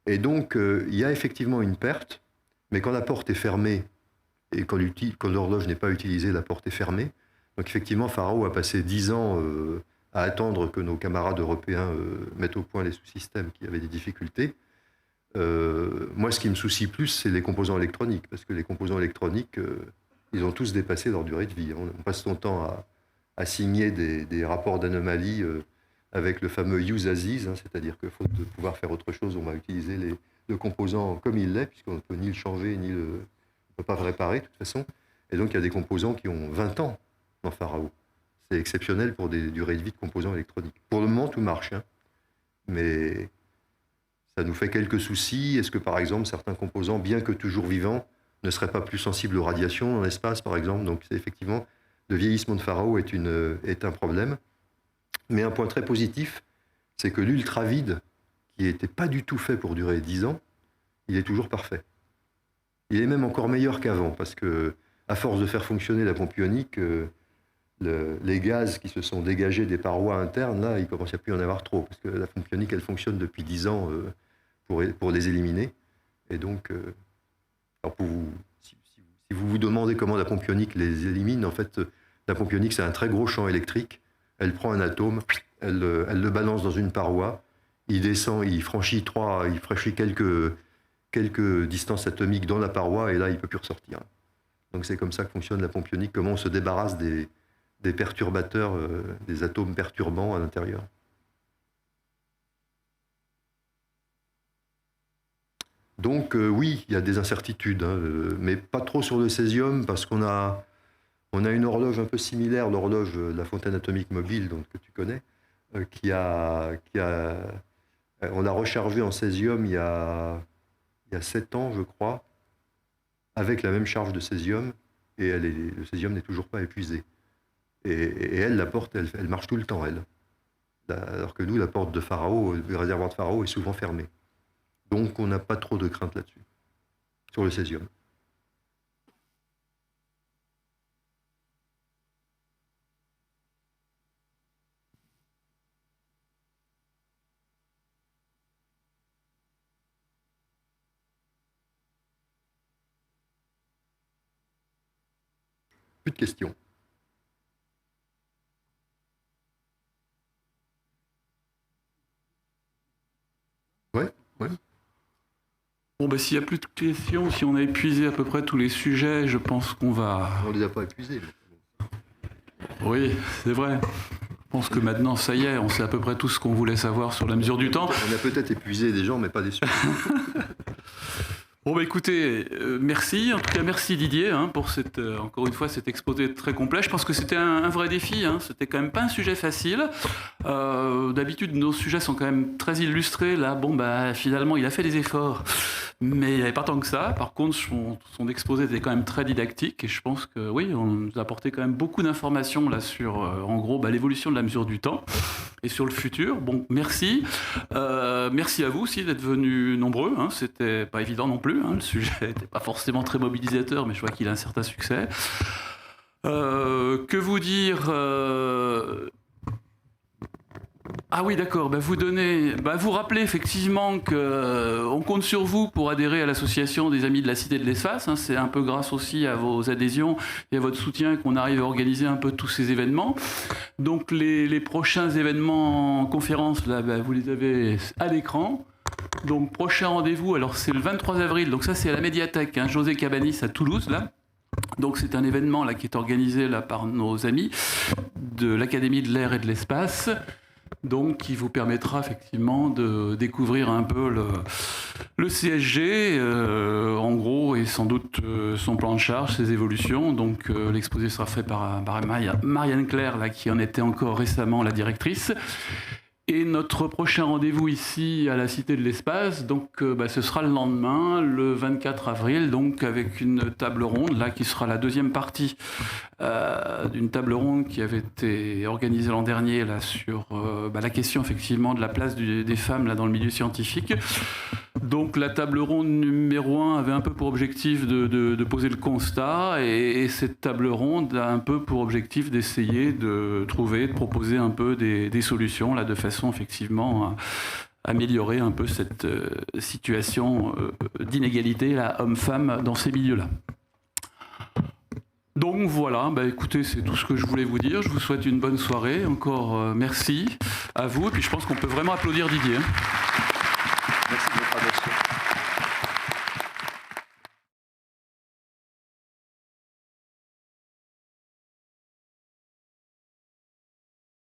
Et donc, il y a effectivement une perte, mais quand la porte est fermée, et quand l'horloge n'est pas utilisée, la porte est fermée. Donc effectivement, Pharao a passé 10 ans à attendre que nos camarades européens mettent au point les sous-systèmes qui avaient des difficultés. Moi, ce qui me soucie plus, c'est les composants électroniques, parce que les composants électroniques, ils ont tous dépassé leur durée de vie. On passe son temps à signer des rapports d'anomalie avec le fameux use as is, c'est-à-dire que faute de pouvoir faire autre chose, on va utiliser le composant comme il l'est, puisqu'on ne peut ni le changer, on ne peut pas le réparer de toute façon. Et donc, il y a des composants qui ont 20 ans dans Pharao. C'est exceptionnel pour des durées de vie de composants électroniques. Pour le moment, tout marche, mais ça nous fait quelques soucis. Est-ce que, par exemple, certains composants, bien que toujours vivants, ne seraient pas plus sensibles aux radiations dans l'espace, par exemple. Donc, effectivement, le vieillissement de Pharao est un problème. Mais un point très positif, c'est que l'ultravide, qui n'était pas du tout fait pour durer 10 ans, il est toujours parfait. Il est même encore meilleur qu'avant, parce que, à force de faire fonctionner la pompe ionique, les gaz qui se sont dégagés des parois internes, là, il commence à plus y en avoir trop, parce que la pompe ionique, elle fonctionne depuis 10 ans pour les éliminer. Et donc, alors si vous vous demandez comment la pompe ionique les élimine, en fait, la pompe ionique, c'est un très gros champ électrique. Elle prend un atome, elle le balance dans une paroi, il descend, il franchit quelques distances atomiques dans la paroi, et là, il ne peut plus ressortir. Donc c'est comme ça que fonctionne la pompe ionique, comment on se débarrasse des perturbateurs, des atomes perturbants à l'intérieur. Donc oui, il y a des incertitudes, hein, mais pas trop sur le césium, parce qu'on a une horloge un peu similaire, l'horloge de la fontaine atomique mobile, donc, que tu connais, on l'a rechargée en césium il y a 7 ans, je crois, avec la même charge de césium, et le césium n'est toujours pas épuisé. Et elle, la porte, elle marche tout le temps, elle. Alors que nous, la porte de Pharao, le réservoir de Pharao est souvent fermé. Donc on n'a pas trop de crainte là-dessus, sur le césium. Plus de questions. Ouais. Bon, ben, s'il n'y a plus de questions, si on a épuisé à peu près tous les sujets, je pense qu'on va... On ne les a pas épuisés. Oui, c'est vrai. Je pense que maintenant, ça y est, on sait à peu près tout ce qu'on voulait savoir sur la mesure du temps. On a peut-être épuisé des gens, mais pas des sujets. Bon, bah écoutez, merci. En tout cas, merci Didier pour encore une fois cet exposé très complet. Je pense que c'était un vrai défi. C'était quand même pas un sujet facile. D'habitude, nos sujets sont quand même très illustrés. Là, finalement, il a fait des efforts, mais il n'y avait pas tant que ça. Par contre, son exposé était quand même très didactique, et je pense que oui, on nous a apporté quand même beaucoup d'informations là sur, en gros, l'évolution de la mesure du temps et sur le futur. Bon, merci. Merci à vous aussi d'être venus nombreux. C'était pas évident non plus. Le sujet n'était pas forcément très mobilisateur, mais je vois qu'il a un certain succès. Que vous dire Ah oui, d'accord. Vous rappelez effectivement qu'on compte sur vous pour adhérer à l'association des Amis de la Cité de l'Espace. C'est un peu grâce aussi à vos adhésions et à votre soutien qu'on arrive à organiser un peu tous ces événements. Donc les prochains événements en conférence, là, vous les avez à l'écran. Donc prochain rendez-vous, alors c'est le 23 avril, donc ça c'est à la médiathèque, José Cabanis à Toulouse, là. Donc c'est un événement là qui est organisé là par nos amis de l'Académie de l'air et de l'espace, donc qui vous permettra effectivement de découvrir un peu le CSG, en gros, et sans doute son plan de charge, ses évolutions. Donc l'exposé sera fait par Marianne Claire, là, qui en était encore récemment la directrice. Et notre prochain rendez-vous ici à la Cité de l'Espace, donc ce sera le lendemain, le 24 avril, donc avec une table ronde là qui sera la deuxième partie d'une table ronde qui avait été organisée l'an dernier là sur la question effectivement de la place des femmes là dans le milieu scientifique. Donc la table ronde numéro 1 avait un peu pour objectif de poser le constat, et cette table ronde a un peu pour objectif d'essayer de proposer un peu des solutions là, de façon effectivement à améliorer un peu cette situation d'inégalité homme-femme dans ces milieux-là. Donc voilà, écoutez, c'est tout ce que je voulais vous dire. Je vous souhaite une bonne soirée. Encore merci à vous, et puis je pense qu'on peut vraiment applaudir Didier.